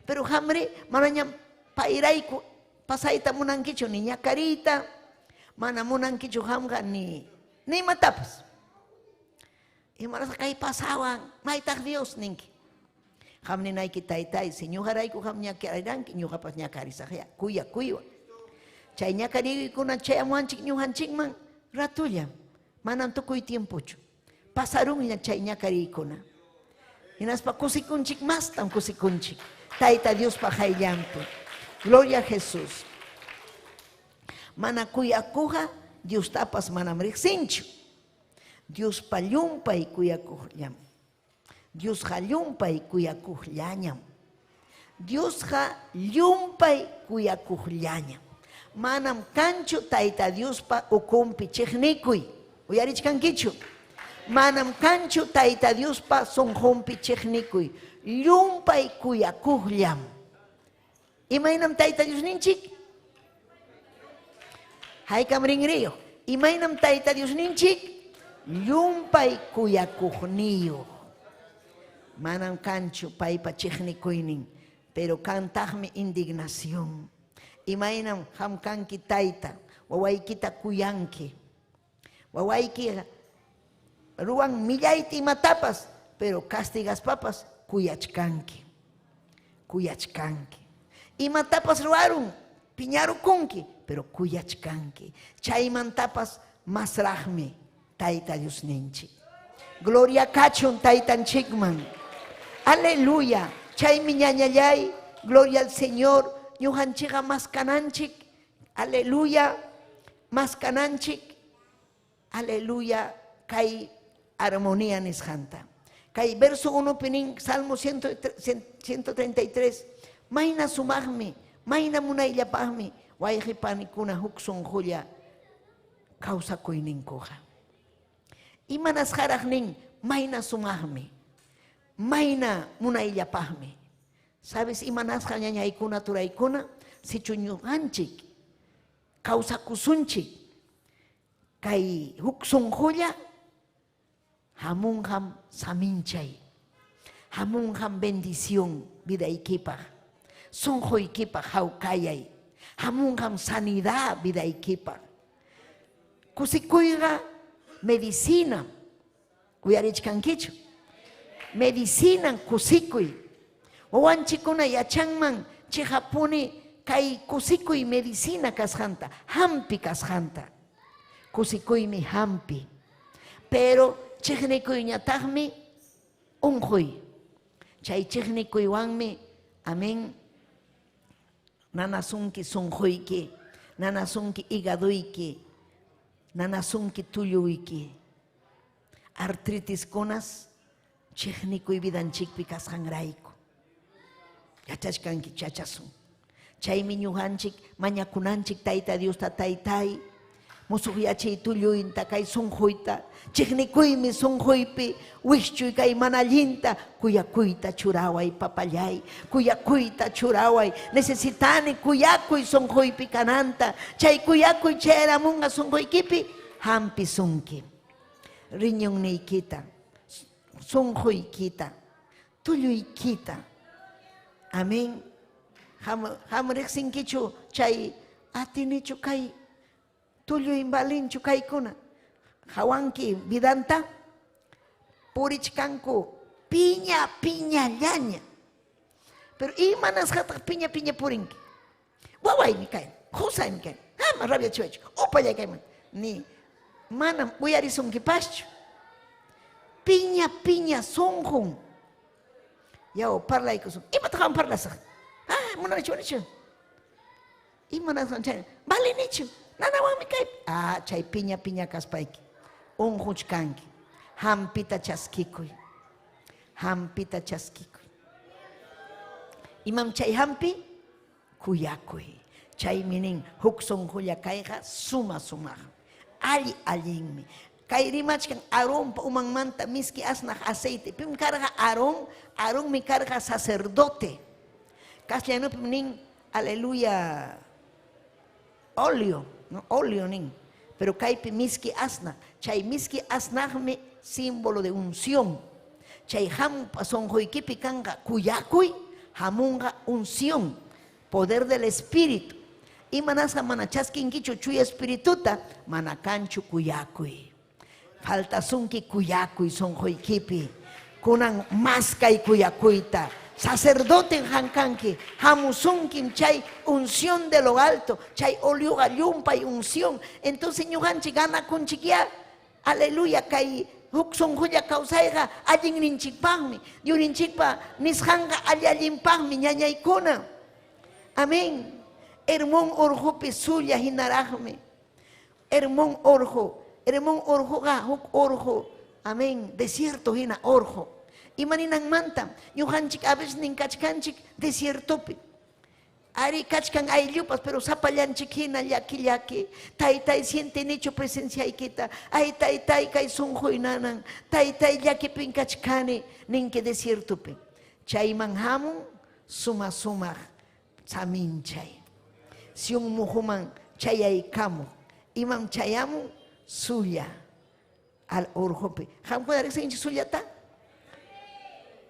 Pero hamre, manaña pairayku. Pasayta munankichu ni ñakarita. Mana munankichu hamga ni matapas. Y maras kay pasawan. Maytaq Dios ninki. Hamni nayki taytay. Si ñuqarayku ham ñakariranki. Ñuqapas ñakarisaqya. Kuya. Chay ñakarikuna chay amuanchik ñuqanchikman ratullam. Manan tukuy tiempochu. Pasarunña chay ñakarikuna. Hinaspa kusikunchik mastan kusikunchik. Tayta Dios pa hayllampi. Gloria a Jesús. Mana kuyakuja Dios tapas manam riqsinchu. Dios pa llumpay kuyakujllam. Dios ha llumpay kuyakujllañam. Dios ha llumpay kuyakujllañam. Manam kanchu tayta Dios pa ukumpi chiqnikuy. Uyarichkankichu. Manam kanchu tayta Dios pa sonjumpi chiqnikuy. Llumpay kuyakujllam. Imaynam tayta Dios ninchik. Haykam rinriyo. Imaynam tayta Dios ninchik. Llumpay kuyakujniyo. Manam kanchu paypa chiqnikuynin. Pero kantaqmi indignación. Imaynam hamkanki tayta, wawaykita kuyanki. Wawayki ruwan millayta imatapas, pero castigaspapas kuyachkanki. Imatapas ruwarun, piñarukunki, pero kuyachkanki. Chaymantapas masraqmi tayta Dios ninchik. Gloria kachun taytanchikman. Aleluya. Chaymi ñañallay, gloria al Señor. Ñuqanchikqa maskananchik, aleluya, maskananchik, aleluya, kay armonía nisqanta. Kay verso 1 pinin, Salmo 133, mayna sumaqmi, mayna munayllapaqmi, wayqipanikuna huk sunqulla kawsakuyninkuqa. Imanasqaraq nin, mayna sumaqmi, mayna munayllapaqmi. ¿Sabes? Imanasqa ñañaykuna turaykuna sichu ñuqanchik kawsakusunchik kay huk sunqulla hamunqam saminchay, hamunqam bendición vidaykipaq, sunquykipaq hawkayay, hamunqam sanidad vidaykipaq. Kusikuyqa medicina, uyarichkankichu, medicina kusikuy. Wawanchikuna yachanman chihapuni kay kusikuy medicina kasqanta, hampi kasqanta. Kusikuymi hampi. Pero chiqnikuyñataqmi unquy. Chay chiqnikuywanmi, amén, nanasunki sunquyki, nanasunki igaduyki, nanasunki tulluyki. Artritis kunas chiqnikuy vidanchikpi kasqanrayku. Yachachkanki chachasun. Chaymi ñuqanchik mañakunanchik tayta Diosta taytay. Musuq yachay tulluyta kay sunquyta. Chiqnikuymi sunquypi wishchuy kay mana allinta. Kuyakuyta churaway papallay. Kuyakuyta churaway. Necesitani kuyakuy sunquypi kananta. Chay kuyakuy chayaramunqa sunquykipi hampi sunki. Riñonniykita, sunquykita, tulluykita. Amén. Hamriqsinkichu chay atinichu kay tulluy balinchu kaykuna. Hawanki vidanta purichkanku piñallaña. Pero imanas hatak piña purinki. Waway mi kain, husay mi kain. Ama rabia chuecho, opa ya kain. Ni manam uyarisun kipaschu. Piña sonjun. Yao parlay kusum. Ima takam parlasa. Muna nicho nicho. Ima nasan chay. Vale nicho. Nana wang mi kai. Chay piña kaspaiki. Unhuchkanki. Hampita chaskikuy. Imam chay hampi kuyakuy. Chay minin hukson huya kaiga suma. Allinmi. Kay rimachkan aron pa umang manta miski asnak aceite. Pim karga aron mi karga sacerdote. Castellano pim nin aleluya óleo, no óleo nin. Pero kay pim miski asna. Chay miski asnakme símbolo de unción. Chay ham son hoikipi kanga kuyakuy hamunga unción, poder del espíritu. Y manasa manachaskin kichu chuya espirituta manakanchu kuyakuy. Falta sunki kuyakuy son hoikipi. Kunan maskay kuyakuita. Sacerdote en hankanki. Hamusunkim chay unción de lo alto. Chay olio gallumpa y unción. Entonces ñuganchi gana kunchikia. Aleluya kay hukson huya kausaiga allin ninchikpahmi. Yuninchikpa nishanga allimpahmi ñañaykuna. Amén. Hermón orjopi suya hinarahme. Hermón orjo ga huk orjo. Amén. Desierto hina orjo. Imaninang manta. Ñuhanchik a veces ninkachkanchik desiertopi. Ari kachkan ayllupas, pero sapallanchik hina llaki. Taytay siente nicho presencia ikita. Ay taytay kay sunjoy nanan. Taytay llakipin kachkani ninke desiertopi. Chayman hamun suma saminchay. Si un muhuman chayaykamu. Imam chayamu suya al orjopi. Ham kudarik sinchi suya ta?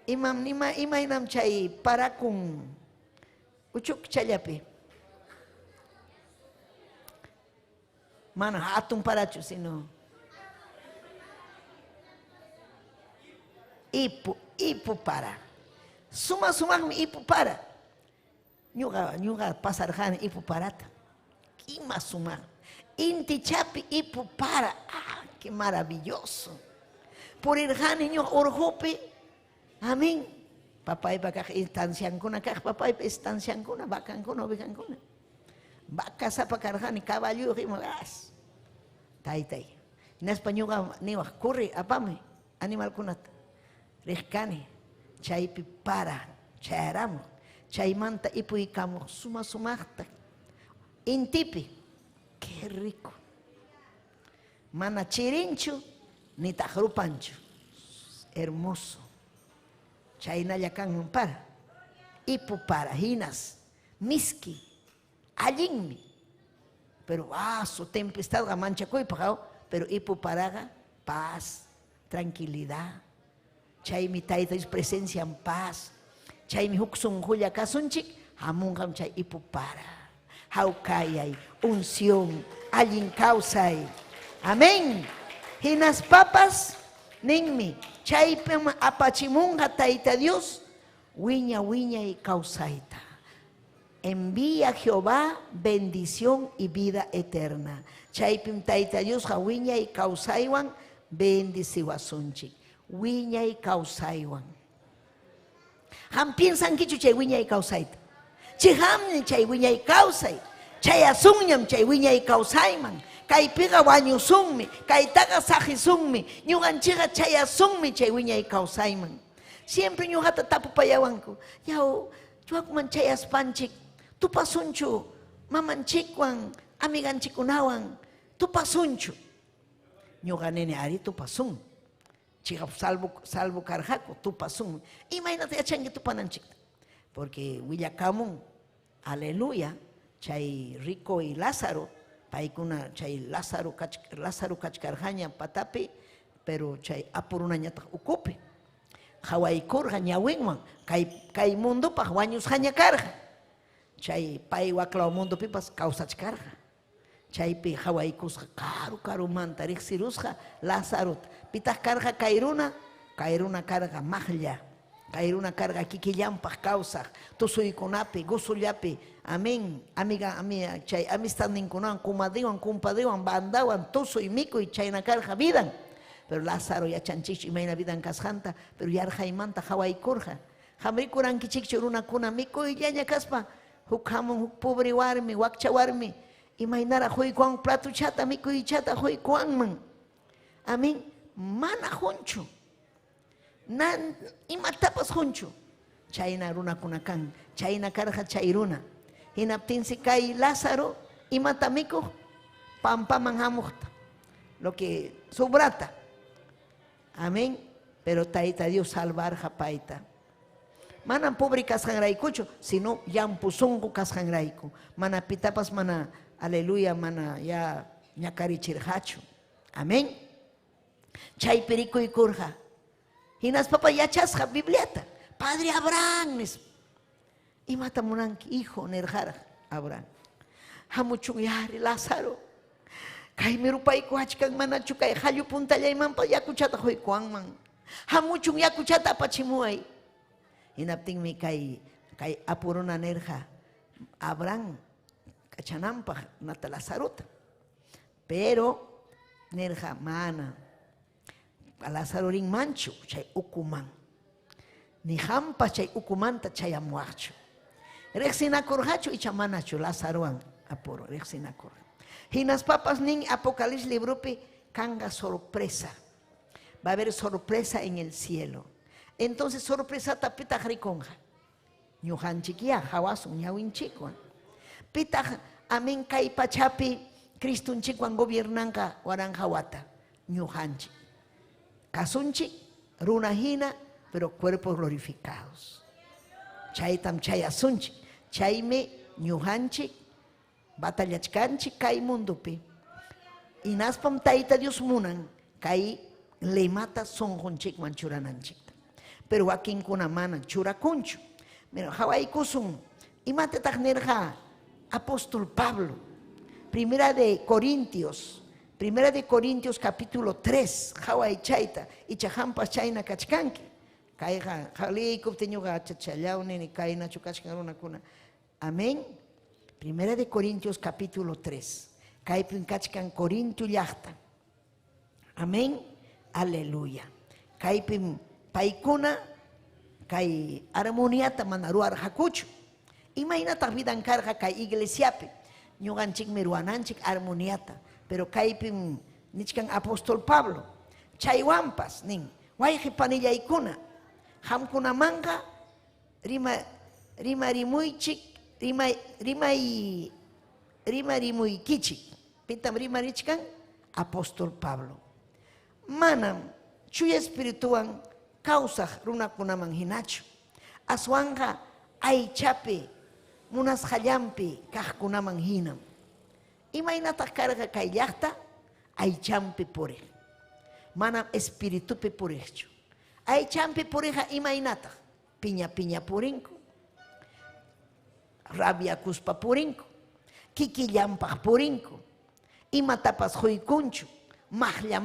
Imam nima inam chay para kun uchuk chayapi. Mana hatun parachu sino. Ipu para. Suma ipu para. Nyuga pasarhan ipu parata. Kima suma. Inti chapi ipu para. Qué maravilloso. Por el niño orjope. Amén. Papay bakak instancian kuna kak papay instancian kuna bakan kuna ovejan kuna. Baka sa pakarhan caballo rimas. Tai. En español ni wa kurri apame animal kunat. Rehkani chaypi para chayramo. Chaymanta ipu ikamo sumachta. Intipi. Qué rico. Mana chirincho ni tajrupancho. Hermoso. Chayna yakan para. Ipu para hinas. Miski. Allinmi. Pero su tempestad mancha koy pagao. Pero ipu paraga paz, tranquilidad. Chaymi tayta presencia en paz. Chaymi huksun huya kasunchik. Hamungam chay ipu para. Haukayay, unción, allin causay. Amén. Hinas papas, ninmi, chaypem apachimunga taita Dios, wiña y causaita. Envía Jehová bendición y vida eterna. Chaypem taita Dios, wiña y causaiwan, bendiciwasunchik. Wiña y causaiwan. Ham piensan que chay wiña y causaita. Chiham chay wiña y causay. Chay asunyam chay wiña y causayman. Kay piga wañusummi. Kay taga sajisunmi. Ñuganchiga chay asummi chay wiña y causayman. Siempre ñugata tapu payawanku. Yao, chuakman chay aspanchik. Tupasunchu. Mamanchikwan. Amiganchikunawan. Tupasunchu. Ñuganene ari tupasun. Chiga salvo karjaco. Tupasun. Imagínate achangi tupananchik. Porque Willacamun, aleluya, chay rico y Lázaro, paikuna chay Lázaro kachkarjaña patapi, pero chay apurunañata ukupi. Hawaikur ñawinman, kay mundo pa wañus jaña karja. Chay pai waklaw mundo pipas kausachkarja. Chay pi hawaikus karu mantarik sirusja Lázaro. Pitah karja kairuna karga mahlla. Kairuna carga kikillampas causa, tusuykunapi, gusullapi, amén, amiga, chay amistad ninkunawan, kumadiwan, kumpadriwan, bandawan, tusuy mikuy, chayna carga vidan. Pero Lázaro ya chanchichu imayna vidan kasjanta, pero yarjaymanta hawaykurja. Hamrikurankichikchu runakuna mikuy llaña kaspa, huk hamun huk pobre warmi, wakcha warmi, imaynara huykuwan platuchata, mikuychata huykuwanman. Amén, mana hunchu. Imatapas hunchu. Chayna runakuna kan, chayna karja chayruna. Hinaptinsi kay Lázaro, imata mikuj, pampaman hamukta. Lo que sobrata. Amén. Pero taita Dios salvarja paita. Manan pobre kasjanraykuchu, sino yampusungu kasjanrayku. Mana pitapas mana, aleluya, mana ya ñakarichirjachu. Amén. Chay perico y curja. Hinas papa yachasja Bibliata. Padre Abraham. Y matamunanki, hijo nerjara Abraham. Hamuchun yari Lázaro. Kay mirupayku hachkan mana chukay hayu puntallaymanpa yakuchata huykuanman. Hamuchun yakuchata apachimuay. Hinaptinmi kay apuruna nerja Abraham kachanampa nata Lazarota. Pero nerja mana. A Lázaro rin manchu chay ukuman. Ni hampa chay ukumanta chay amuachu. Rexinakurhachu y chamanachu Lázaroan apuro rexinakur. Hinas papas nin Apocalipsis librupi kanga sorpresa. Va a haber sorpresa en el cielo. Entonces sorpresa tapita riconja. Ñujanchikia hawasun ñawinchikwan. Pita amen kai pachapi Cristunchikwan gobiernanka waranjawata. Ñujanchik. Kasunchi, runahina, pero cuerpos glorificados. Chaytam chayasunchi, chayme ñuhanchi, batallachkanchi kay mundupi. Inaspam taita Dios munan, kay le mata sonjonchik manchurananchik. Pero akin kuna mana churakunchu. Pero hawai kusun, imate taknerja apóstol Pablo, Primera de Corintios capítulo 3, Hawai Chaita, y Chajampas Chaina Kachkanki. Kaiha, Jalikub Teñuga Chachayaune, ni Kaina Chukachkaruna Kuna. Amén. Primera de Corintios capítulo 3. Kaipin Kachkan Corintio Yachta. Amén. Aleluya. Kaipin Paikuna, Kai Armoniata Manaruar Hakuchu. Imagínate vidan carga Kai Iglesiape. Ñuganchik Meruananchik Armoniata. Pero kaipin nichkan apóstol Pablo, chaywampas nin, wayji panillaykuna, hamkuna manga, rima rimuykichik, pitam rima richkan apóstol Pablo. Manam chuya espirituan causaj runakunaman hinachu, aswanja aychapi, munas hallampi kajkunaman hinam. Imagínate carga kayakta, ay champi pore. Mana espíritu pe porecho. Ay champi poreja imagínate. Piña porinco. Rabia cuspa porinco. Kikillampa porinco. Imatapas huikuncho. Mahla.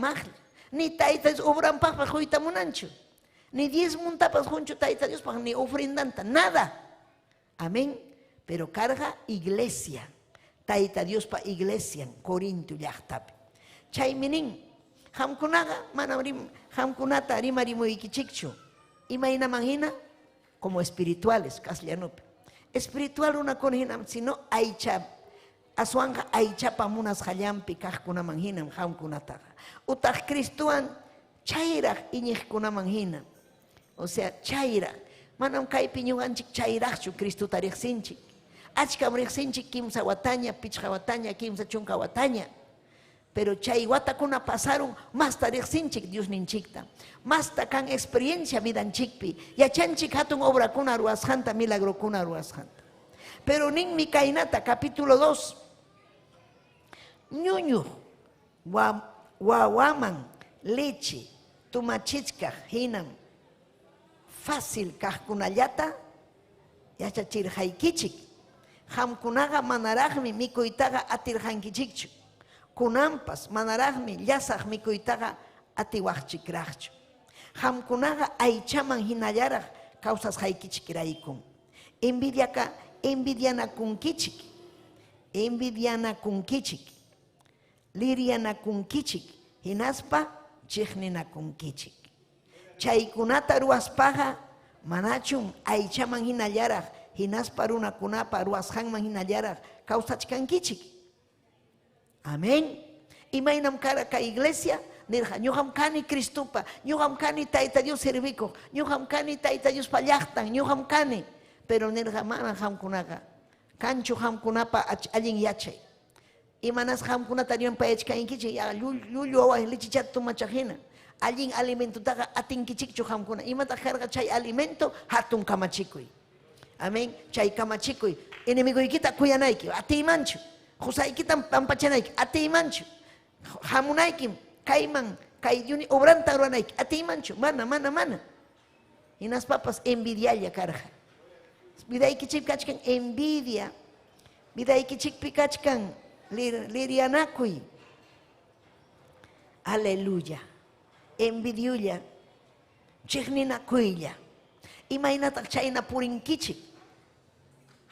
Ni taitas obran papas huita munancho. Ni 10 muntapas huncho taita Dios para ni ofrendanta. Nada. Amén. Pero carga iglesia. Taita Dios pa iglesia, Corinto yachtapi. Chayminin, hamkunaga, hamkunata rimarimuikichikchu. Imaina manjina, como espirituales, kaslianupi. Espiritual una conjinam, sino aicha, aswanga aicha pamunas hallampi, kajkuna manjinam, hamkunataga. Utah Cristuan, chaira iñikuna manjina. O sea, chaira. Manam kaipiñuganchik chairachu, Cristo tarixinchik. Achkam rixinchik kimsa wataña, pichja wataña, kimsa chunka wataña. Pero chay watakuna pasaron más tarixinchik Dios ninchikta. Más takan experiencia midanchikpi. Yachanchik hatun obra kuna ruashanta, milagro kuna ruashanta. Pero nin mi kainata, capítulo 2. Ñuñu, wawaman, leche, tumachichka, hinam. Fácil kajkunallata, yachachirjaykichik. Hamkunaga manaragmi mikuitaga atirjankichikchu. Kunampas manaragmi llasaj mikuitaga atiwachchikrachchu. Hamkunaga aichaman hinallaraj causas haikichikiraikun. Envidiana kunkichik. Envidiana kunkichik. Liriana kunkichik. Hinaspa chiknina kunkichik. Chaykunata ruaspaja manachum aichaman hinallaraj. Hinaspa runakunapa ruashanman hinallaraj. Causachkankichik. Amén. Imaynam kara ka iglesia. Nirja, ñuqam kani Cristupa, ñuqam kani Tayta Dios serviko, ñuqam kani Tayta Dios pallaqtan, ñuqam kani. Pero nirja mana hamkunaqa, kanchu hamkunapa allin yachay. Imanas hamkunata rion payachkainkichi, llullu awaj lichichata tumachajina. Allin alimentutaqa atinkichikchu hamkuna. Imata karqa chay alimento hatun kamachikuy. Amén. Chay kamachikuy. Enemigoykita kuyanayki, atiymanchu. Husaykita pampachanayki, atiymanchu. Hamunaykim. Kaiman, kaiyuni obranta ruanayki, atiymanchu, mana. Y nas papas envidialla carja. Vidaykichik kachkan envidia. Vidaykichik pikachkan lirianakuy. Aleluya. Envidiulla. Chikninakuylla. Imaynatak chayna purinkichik.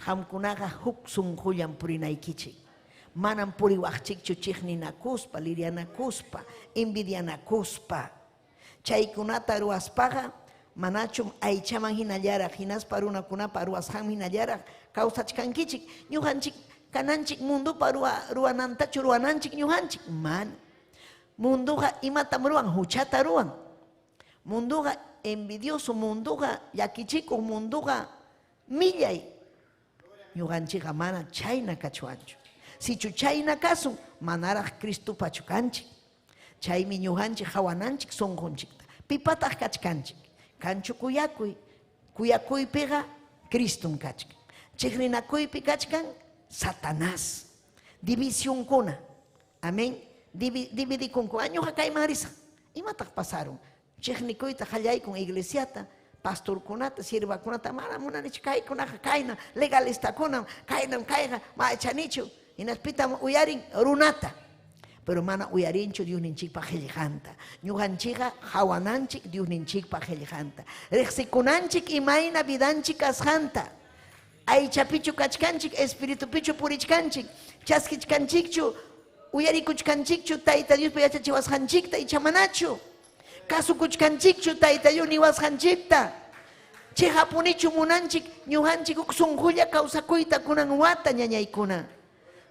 Hamkunaga huk sunqullan purinaykichik. Manam puriwaqchikchu chiqninakuspa, lirianakuspa, envidianakuspa. Chaykunata ruaspaqa manachum aychaman hinallaraq, hinaspa runakunapa ruasham hinallaraq kawsachkankichik. Ñuqanchik kananchik mundupa ruwanantachu ruwananchik ñuqanchik. Man. Munduqa imatam ruwan, huchata ruwan. Munduqa envidioso, munduqa llakichikuq, munduqa millay. Ñuqanchikqa mana chayna kachuanchu. Si chayna kasun, manaraq Cristo pachukanchik. Chaymi ñuqanchik hawananchik sunqunchikta. Pipataj kachkanchik. Kanchu kuyakuy. Kuyakuypiqa Cristum kachkan. Chikrinakuypi kachkan Satanás. División kuna. Amén. Dividikunku. Ñuqa kayman risa. Imataq pasaron. Chiknikuyta hallaykun iglesiata. Pastorkunata, sirvakunata, mana munanichu kaykunaqa kayna. Legalistakuna, kaynam kayqa machanichu. Inaspitam uyarin runata. Pero mana uyarinchu Dios ninchikpa qillqanta. Ñuqanchikqa hawananchik Dios ninchikpa qillqanta. Riqsikunanchik imayna vidanchik asqanta. Aychapichu kachkanchik, espiritupichu purichkanchik. Chaskichkanchikchu, uyarikuchkanchikchu Tayta Dios yachachiwasqanchikta ichamanachu. Kasukuchkanchikchu Tayta Dios niwasqanchikta. Chay hapunichu munanchik, ñuqanchik huk sunqulla kawsakuyta kunan wata ñañaykuna.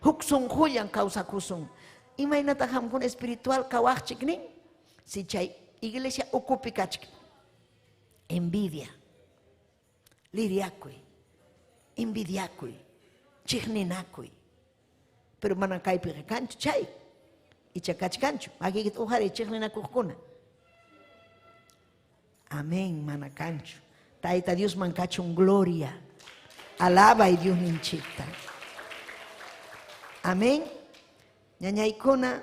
Huk sunqullan kawsakusun. Imaynata hamkuna espiritual kawaqchik nin. Si chay iglesia ukupi kachk. Envidia. Liriakuy. Envidiakuy. Chiqninakuy. Pero mana kaypi kanchu chay. Icha kachkanchu. Agigit ujari chiqninakuqkuna. Amén, mana kanchu. Tayta Dios mankachun gloria. Alaba y Dios ninchikta. Amén. Ñañaykuna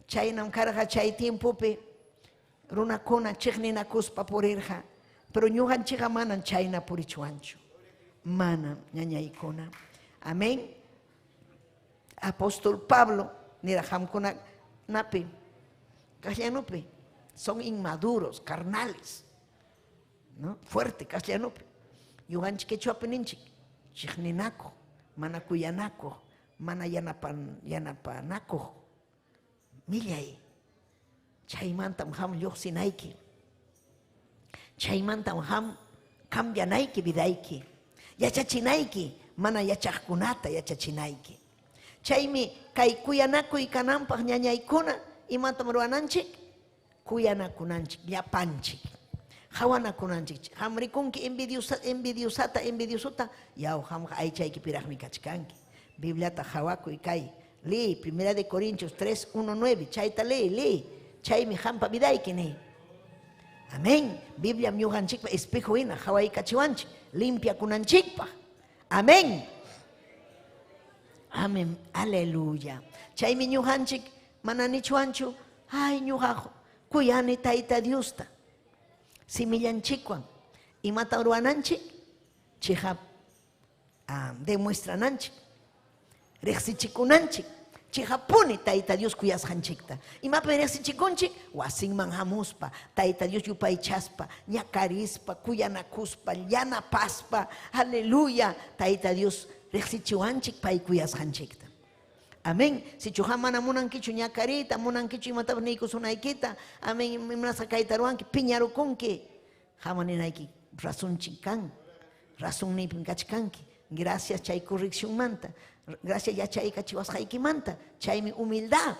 chaynam karqa chay tiempopi runakuna chiqninakuspa purirqa. Pero ñuqanchikqa manan chayna purichuanchu. Mana ñañaykuna. Amén. Apóstol Pablo niraqamkuna napi castellanupi son inmaduros, carnales. ¿No? Fuerte castellanupi. Ñuqanchik quechuapi ninchik chiqninakuq, mana kuyanakuq. Mana yanapanakuq. Millay. Chaymantam ham lluqsinayki. Chaymantam ham cambianayki vidayki. Yachachinayki. Mana yachaqkunata yachachinayki. Chaymi kay kuyanakuy kananpaq ñañaykuna imatam ruwananchik. Kuyanakunanchik, llapanchik. Hawanakunanchik. Ham rikunki envidiosota. Yaw hamqa aychaykipiraqmi kachkanki. Bibliata hawakuy kay. Lee, 1 de Corintios 3, 1, 9. Chayta lee. Chaymi hampa vidayki ni. Amén. Biblia ñuqanchikpa espejo hina hawaykachiwanchik. Limpia kunanchikpa. Amén. Amén. Aleluya. Chaymi ñuqanchik mana nichuanchu. Ay ñuqa kuyani Tayta Diosta. Simillanchikwan. Imata ruwananchik. Chihap demuestrananchik. Riqsichikunanchik. Chihapuni Taita Dios kuyas hanchikta. Ima peresi chikunchik, wasinman hamuspa, Taita Dios yupay chaspa, ñakarispa, kuyanakuspa, yanapaspa, aleluya, Taita Dios rexichuanchik pay kuyas hanchikta. Amén. Si chuha mana munankichu ñakarita, munankichu imata nikusunaykita, amén, imasa kaitaruanki, piñarukunki, hamaninaiki, razón chikan, razón nipin kachkanki. Gracias chay corrección manta. Gracias ya chay kachiwas haiki manta. Chay mi humildad.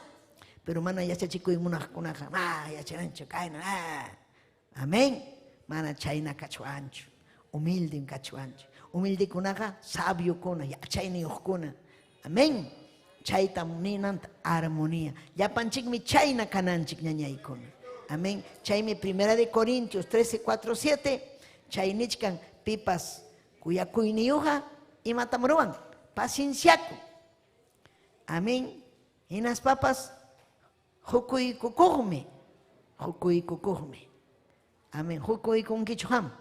Pero mana ya chachikuy munaj kunaja. Ya chanancho kaina. Amén. Mana chay na kachuancho. Humilde en kachuancho. Humilde kunaja sabio kuna. Ya chay ni kuna. Amén. Chay tamuninanta armonía. Ya panchik mi chay na kananchik ñañay kuna. Amén. Chay mi 1 Corintios 13:4-7. Chay nichkan pipas kuya kuyniyuja. Y matamuruan, pacienciaco. Amén. Y las papas, jucuy cucujme. Jucuy cucujme. Amén. Jucuy con quichuham.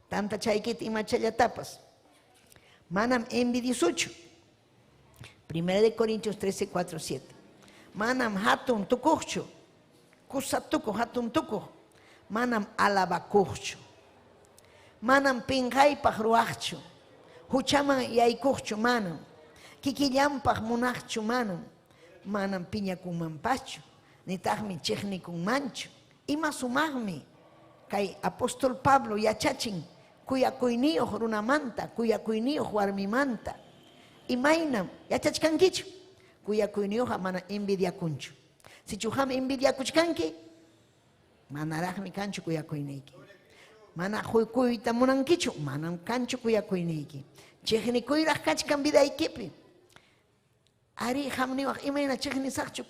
Tanta chayquita y machalla tapas. Manam envidiosucho. 1 Corintios 13:4-7. Manam hatun tucucho. Kusatuco hatun tuco. Manam alabacucho. Manam pingay pajruacho. Huchaman yaykuqchu manam, kikillampaq munaqchu manam piñakunmanpachu, nitaqmi chiqnikunmanchu. Ima sumaqmi kay apóstol Pablo yachachin kuyakuyniyuq runamanta, kuyakuyniyuq warmimanta. Imaynam yachachkankichu, kuyakuyniyuqa mana envidiakunchu. Si chuqam envidiakuchkanki, manaraqmi kanchu kuyakuyniyki. Mana huykuyta munankichu, manam kanchu kuyakuyniyki. Chiqnikuyraq kachkan vidaykipi. Ari hamniwaq imayna chiqnisaqchu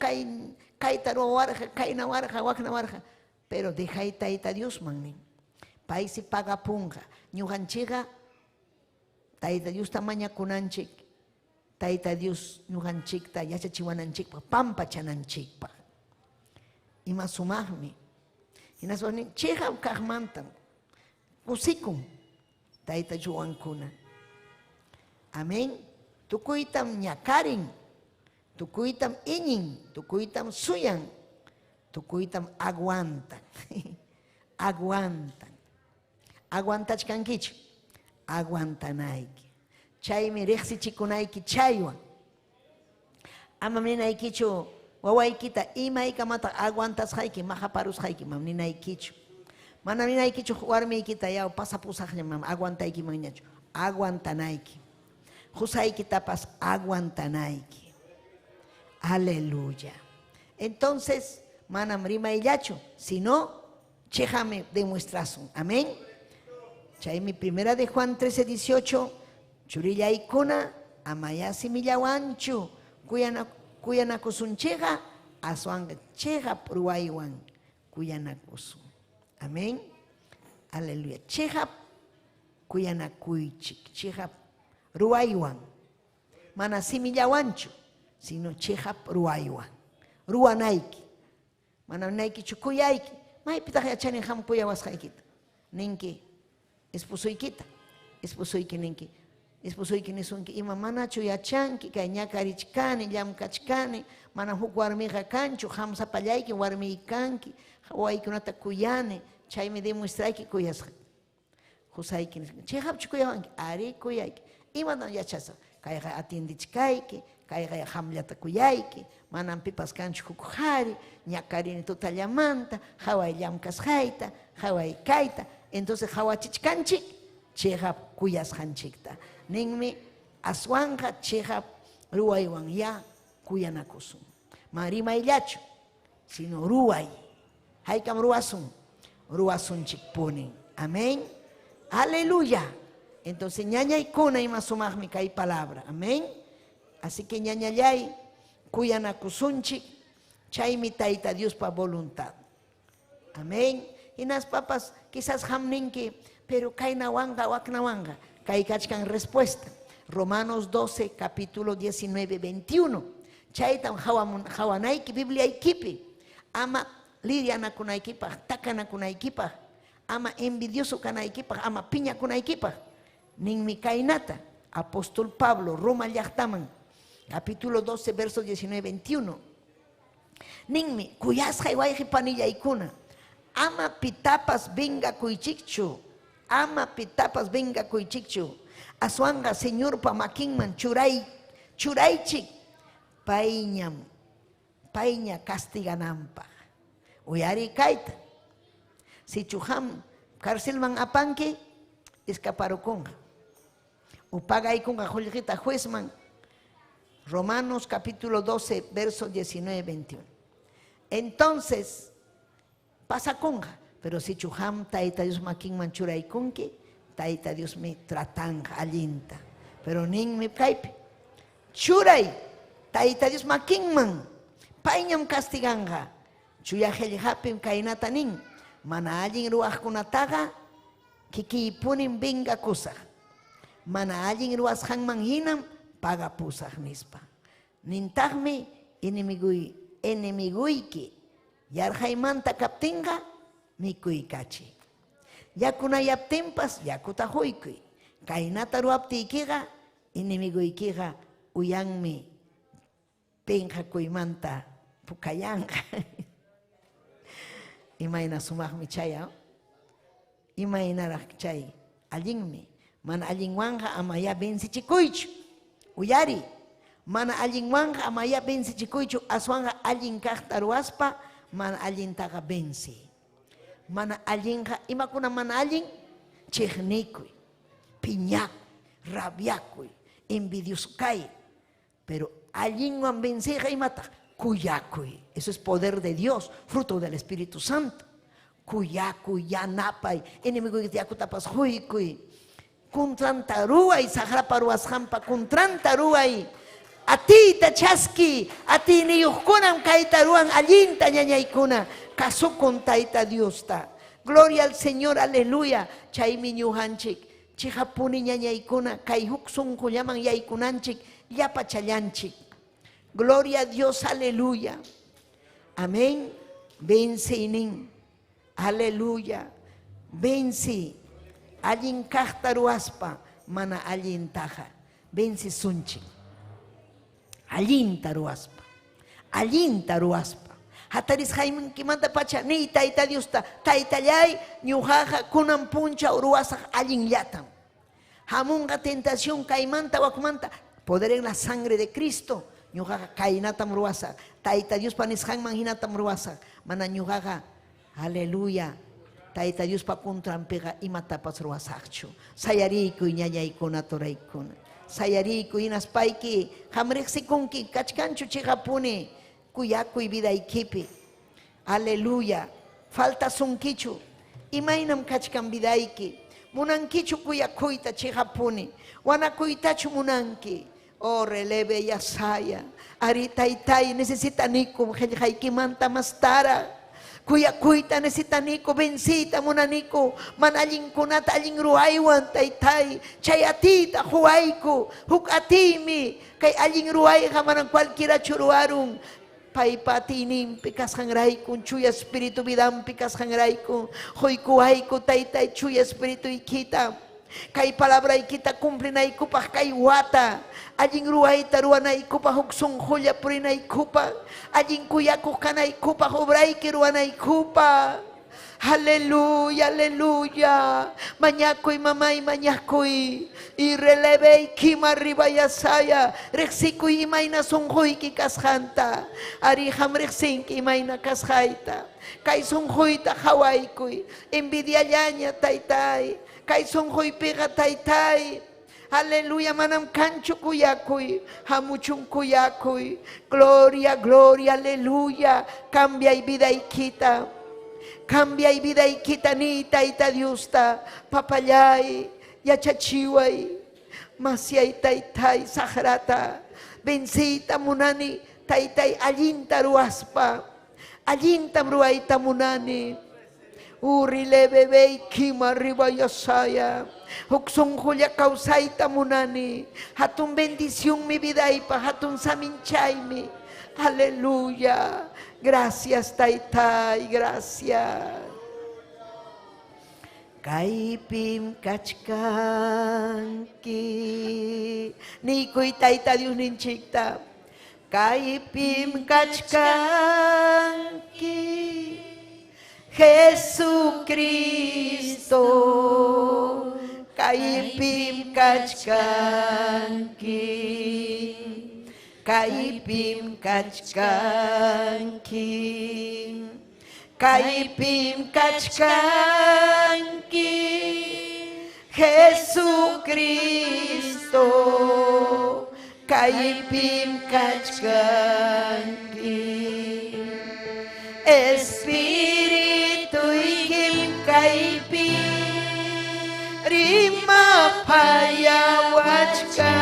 kayta ruwarqa, kayna warqa, wakna warqa. Pero dejay Tayta Dios mannin. Paysi pagapunqa. Ñuqanchikqa Tayta Diosta mañakunanchik. Tayta Dios ñuqanchikta yachachiwananchikpaq, pampachananchikpaq. Ima sumaqmi. Hinaswani chiqap kaqmantam. Kusikun Tayta yuwankuna. Amén. Tukuytam ñakarin, tukuytam iñin, tukuytam suyan, tukuytam aguantan. Aguantan. Aguantachkankichu. Aguantanayki. Chaymi riqsichikunayki chaywan. Ama ninaykichu wawaykita imaykamata aguantasqayki, mahaparusqayki, mam ninaykichu. Mana ninaykichu warmiykita yaw pasapusaqlla mam aguantaykimanñachu. Aguantanayki. Husaykitapas aguantanayki. Aleluya. Entonces, manam rimayllachu, sino chejame demuestrasun. Amén. Chaymi 1 Juan 13:18. Churillaykuna amayasi millawanchu. Kuyanakusuncheqa aswanga cheqa pruwaywan kuyanakusun. Amén. Aleluya. Chejap kuyanakuychik. Chejap ruaywan. Mana simillawanchu, sino chejap ruaywan. Ruanayki. Mana nayki chukuyayki. Maypitaq yachani ham kuyawasqaykita. Ninki esposuykita. Esposuyki ninki. Esposuyki nisunki ima manachu yachanki kay ñakarichkani, llamkachkani, mana huk warmiqa kanchu, hamsapallayki warmi kanki. Waykunata kuyani, chaymi demuestrayki kuyasqa. Husayki, chayhapchu kuyawanki, ari kuyayki. Imadan yachasa, kayqa atindichkayki, kayqa hamllata kuyayki, manan pipas kanchu huk qhari, ñakarini tutallamanta, haway llamkasqayta, haway kayta. Entonces hawachichkanchik, chayhap kuyasqanchikta. Ninmi aswanqa chayhap ruwaywan ya kuyanakusun. Marimayllachu, sino ruway. Haykam ruwasunchik punin. Amén. Aleluya. Entonces ñañaykuna ima sumaqmi kay palabra. Amén. Así que ñañallay kuyanakusunchik chaymi Tayta Dios pa voluntad. Amén. Y nas papas quizás hamninki, pero kaynawanga waknawanga. Kay kachkan respuesta. Romanos 12, capítulo 19, 21. Chaytam hawanayki Bibliaykipi. Ama lidianakunaykipaq, takanakunaykipaq, ama envidioso kanaykipaq, ama piñakunaykipaq. Ninmi kaynata, apóstol Pablo, Roma llaqtaman, capítulo 12, versos 19-21. Ninmi, kuyasqa wayqi panillaykuna, ama pitapas venga kuychikchu, ama pitapas venga kuychikchu, aswanga Señor pa makinman churaychik, payña castiganampa. Uyari kayta, si chuham cárcelman apanki, escaparukunga. Upagaykunga jullita juezman. Romanos capítulo 12, versos 19-21. Entonces, pasa conga, pero si chuham taita Dios makin manchuray kunki, taita Dios me tratanga alinta. Pero nin me kaipi. Churay, taita Dios makin man, pañam castiganga. Chuya hapim kainata nin, mana allin ruach kunataga, kiki punin venga kusag. Mana allin ruas hangman hinam, paga pusag nispa. Nintagme enemiguyki, yarhaymanta kaptinga, mikuy kachi. Yakuna yaptimpas, yakuta huykuy. Kainata ruaptikiga, enemiguykiga, uyanmi, penja kuymanta, pukayanga. Imayna sumaqmi chaya, imaynaraq chay allinmi, mana allinwanqa amaya bensichikuychu, uyari, mana allinwanqa amaya bensichikuychu, aswanqa allin kaqta ruwaspa, mana allintaqa bensi. Mana allinqa, imakuna mana allin, chiqnikuy, piñakuy, rabiakuy, envidiosukay, pero allinwan bensiqa imataq, kuyakuy. Eso es poder de Dios, fruto del Espíritu Santo. Kuyakuy, yanapay, enemigo que te acutapas huikuy. Kuntrantaruay, sagraparuas hampa, kuntrantaruay. A ti tachaski, a ti niyukunan kaitaruan allinta ñañaykuna. Kasukun taita Dios ta. Gloria al Señor, aleluya. Chaymi ñuhanchik, chihapuni ñañaykuna, kayhuksun kuyaman yaykunanchik, yapachallanchik. Gloria a Dios, aleluya. Amén. Vence inin. Aleluya. Vence. Allin kahtaruaspa, mana allin taja. Vence sunchi. Allin taruaspa. Allin taruaspa. Hataris jaiman kimanta pacha, ni taita Dios ta, taita llay, ñujaja, kunan puncha, uruasa, allin yatam. Hamunga tentación, caimanta, wakmanta, poder en la sangre de Cristo. Ñujaja kainatam ruasa, taita Dios panis hangman hinatam ruasa, mana ñujaja, aleluya, taita Dios pa kuntrampega imatapas ruasachu, sayariku ñañaykuna toraykuna, sayariku inaspayki, hamrexikunki, kachkanchu chigapuni, kuyakuy vidaykipi, aleluya, falta sunkichu, imaynam kachkan vidayki, munankichu kuyakuyta chigapuni, wanakuytachu munanki. Oh, releve yasaya. Arita itai necesita nico, heljaiki manta mastara. Kuya kuita necesita nico, bensita munanico, manalin kunata alin ruaywan taitai. Chayatita huayku, hukatimi, kay alin ruay hamanan cualquiera churuarun. Paipatinin pikas hangraikun, chuya espíritu vidam pikas hangraikun, hoikuaiku taitai chuya espíritu ikita. Kay palabra ikita cumple na ikupa kay wata. Allin ruay taruan na ikupa huksong hulya puri na ikupa. Allin kuyaku ka na ikupa hubray kiruan na ikupa. Aleluya, aleluya. Mañakoy mamay mañakoy. Y releve kima arriba yasaya. Rexikoy imay na sunghoy ki kashanta. Ariham rexin ki imay na kashaita. Kay sunghoy ta hawaykoy. Envidia llaña taytay. Kay sunghoy pega taytay. Aleluya, manam cancho kuyakuy, hamuchun kuyakuy. Gloria, gloria, aleluya. Cambia y vida y quita. Cambia y vida y quita ni taita diusta. Papayay, yachachiway. Masiay taytay, sahrata. Bensita munani, taytay allinta ruaspa. Allinta ruaita munani. Urile bebe kima arriba yasaya. Huksung hulya kausaita munani. Hatun bendición mi vida y pa hatun saminchay mi. Aleluya. Gracias taitai, gracias. Kaipim kachkanki. Nikoy Tayta Dios ninchikta. Kaipim kachkanki. Jesucristo. Kaipim kachkanki. Kaipim kachkanki. Kaipim kachkanki. Jesucristo. Kaipim kachkanki. Espíritu ikim kaipim. Rima payawachka.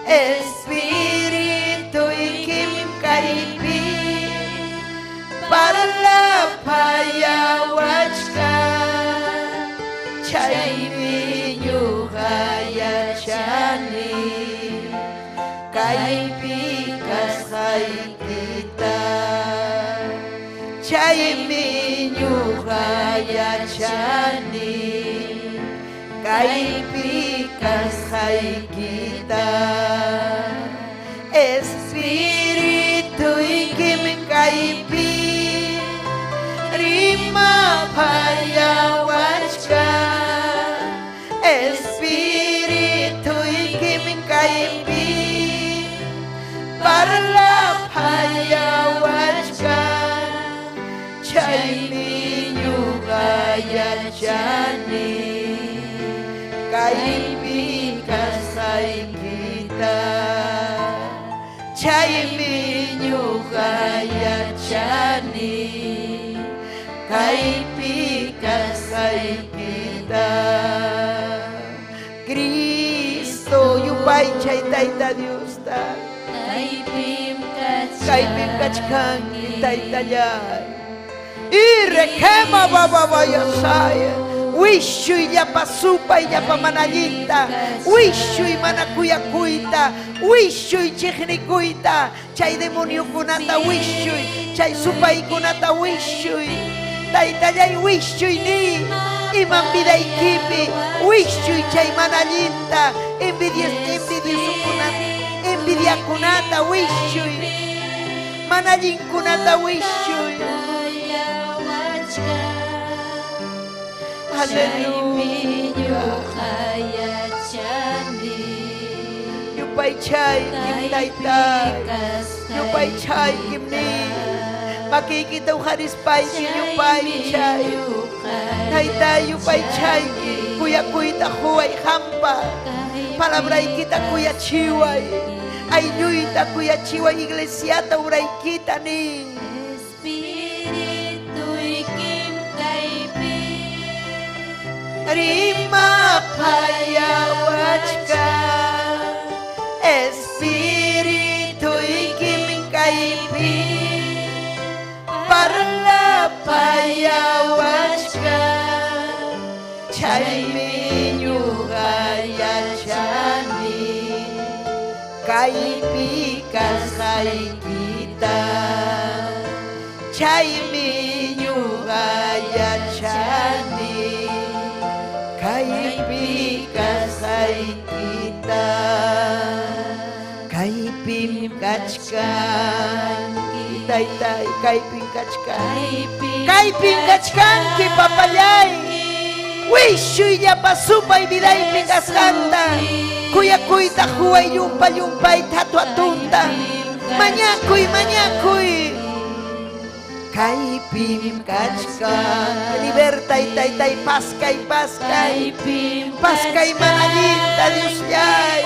Espíritu ikim kaipim. Parla payawachka. Chaymi nyuhaya chani. Kaipi kasai kita. Chaymi nyuhaya chani. Kaipi kasai kita. Espíritu ikim kaipi. Rima payawachka. Espíritu ikim kaipi. Parla payawachka. Chaymi nyugaya chani. Kaipi kasai kita. Chaymi nyugaya chani. Kaipi kasai kita. Cristo yupay chay Tayta Dios ta. Kaipim kachkanki Tayta Yay. Irekema bababaya saya. Wishuy yapasupa yapamanallita. Wishuy manakuyakuita. Wishuy chiknikuita. Chay demonio kunata wishuy. Chay supay kunata wishuy. Tayta Yay wishuy ni. Iman vida ikipi. Wishuy chay manallita. Envidia kunata wishuy. Manallin kunata wishuy. Hallelujah. Yupay chay kim Taytay. Yupay chay kim ni. Makikita uharispay kim yupay chay. Taytay yupay chay kim. Kuya kuita huway hampa. Palabray kita kuya chiway. Ayñuyta kuya chiway iglesiata uray kita ni. Rima payawachka. Espíritu ikim kaipi. Parla payawachka. Chaymi nyugaya chani. Kaipi kasai kita. Chaymi nyugaya chani. Kaipi kasai kita. Kaipim kachkan. Taytay kaipim kachkan. Kaipim kachkan ki papayay. Wishuy yapasupay viday pingasanta. Kuya kuita huway yumpay tatuatunta. Manyakuy manyakuy. Kaipim kachkan. Libertay Taytay paskay paskay. Paskay manallita Dios Yay.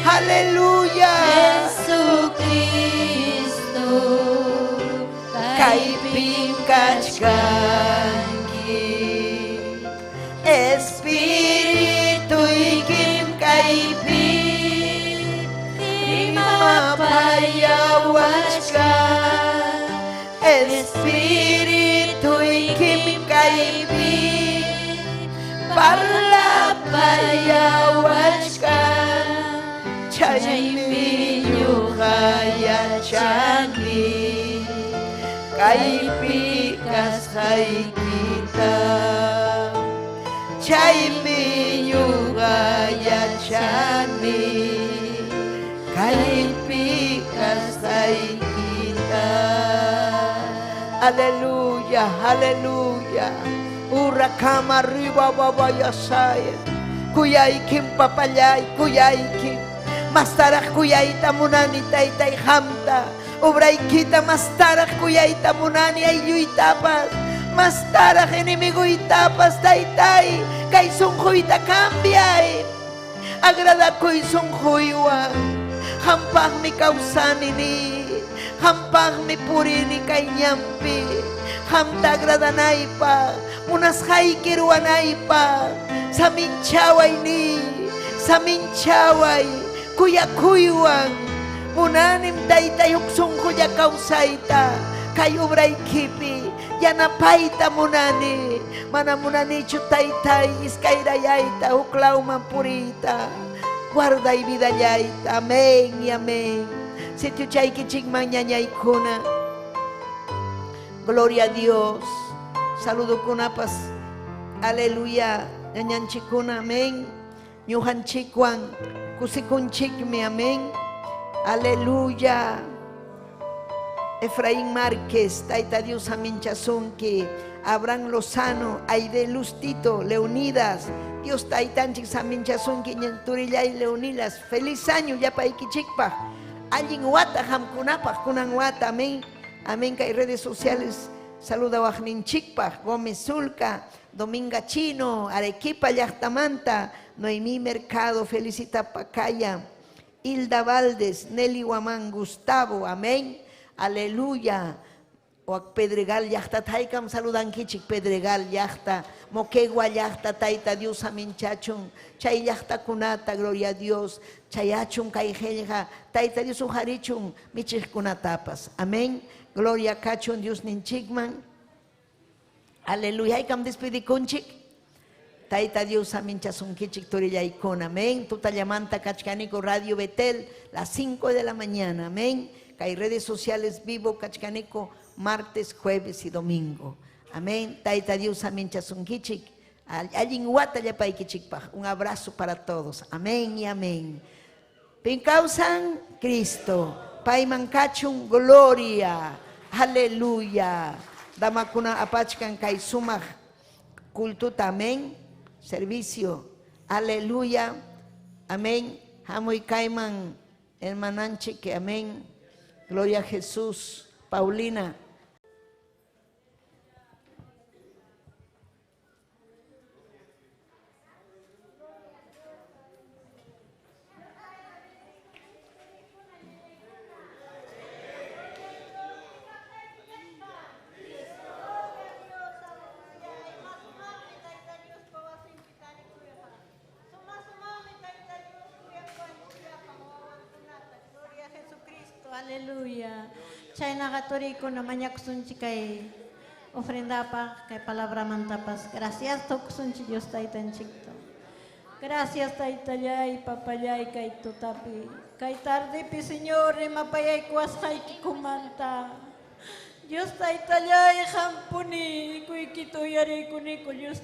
Haleluya. Jesucristo. Kaipim kachkan. Espíritu ikim kaipi. Rima payawachka. Espíritu ikim kaipi. Parla payawachka. Chaymi nyuhaya chani. Kaipi kasay kita. chaymi ñuqa yachani kaypi kastaykita. Aleluya, aleluya. Urakama arriba baba yasaya. Kuyaykim papayay, kuyaykim. Mastarak kuyayta munani taytay hamta. Ubraykita mastarak kuyayta munani ayluytapas. Mastarak inimiguytapas taytay. Kay sunjuyta cambiay. Agradakuy sunjuywan. Hampagmi kawsanini. Hampagmi purini kay nyampi. Hamta agradanaypa. Munas haykirwanaypa. Saminchaway ni. Saminchaway. Kuyakuywan. Munanim taytay uksunkuya kawsayta. Kay ubraykipi. Yanapayta munani. Mana munanichu taytay. Iskayrayayta. Uklawman purita. Guarday vidallayta. Amén y amén. Sitio chaykichikman ñañaykuna. Gloria a Dios. Saludo kunapas. Aleluya. Ñañanchikuna. Amén. Ñujanchikwan. Kusikunchikmi. Amén. Aleluya. Efraín Márquez. Taita Dios aminchasunki. Abraham Lozano. Aide Lustito. Leonidas. Dios taitanchik saminchasunki. Ñanturillay Leonidas. Feliz año ya paikichikpa. Alguien wata hamkunapaj kunan wata. Amén. Amén. Kay redes sociales. Saluda Wajninchikpa. Gómez Zulca. Dominga Chino. Arequipa Llactamanta. Noemí Mercado. Felicita Pacaya. Hilda Valdes. Nelly Guamán. Gustavo. Amén. Aleluya. Oak Pedregal Yachta Taikam saludan kichik Pedregal Yachta. Moquegua Yachta Taita Dios aminchachun. Chay Yachta kunata. Gloria a Dios. Chayachun Kaijelja. Taita Dios ujarichun. Michik kunatapas. Amén. Gloria Kachun Dios ninchikman. Aleluya. Haikam despidi kunchik. Taita Dios aminchasun kichik torilla icona. Amén. Tutayamanta Kachcanico Radio Betel. Las 5 de la mañana. Amén. Hay redes sociales vivo Kachcanico. Martes, jueves y domingo. Amén. Taita Dios aminchasun kichik. Allin wata yapay kichikpaj. Un abrazo para todos. Amén y amén. Pincausan Cristo. Paimankachun gloria. Aleluya. Damakuna apachkan kay sumaj. Kultuta. Amén. Servicio. Aleluya. Amén. Hamoy kaiman hermananchik. Amén. Gloria a Jesús. Paulina. Aleluya. Chay nagatoriko na manyakusunchi kay ofrenda pa kay palabra mantapas. Gracias tokusunchi Dios taitanchikto. Gracias taitayay papayay kay tutapi. Kay tarde pi Señor mapayay kuas kay kikumanta. Dios taitayay hampuni kuy kitoyari kuniko Dios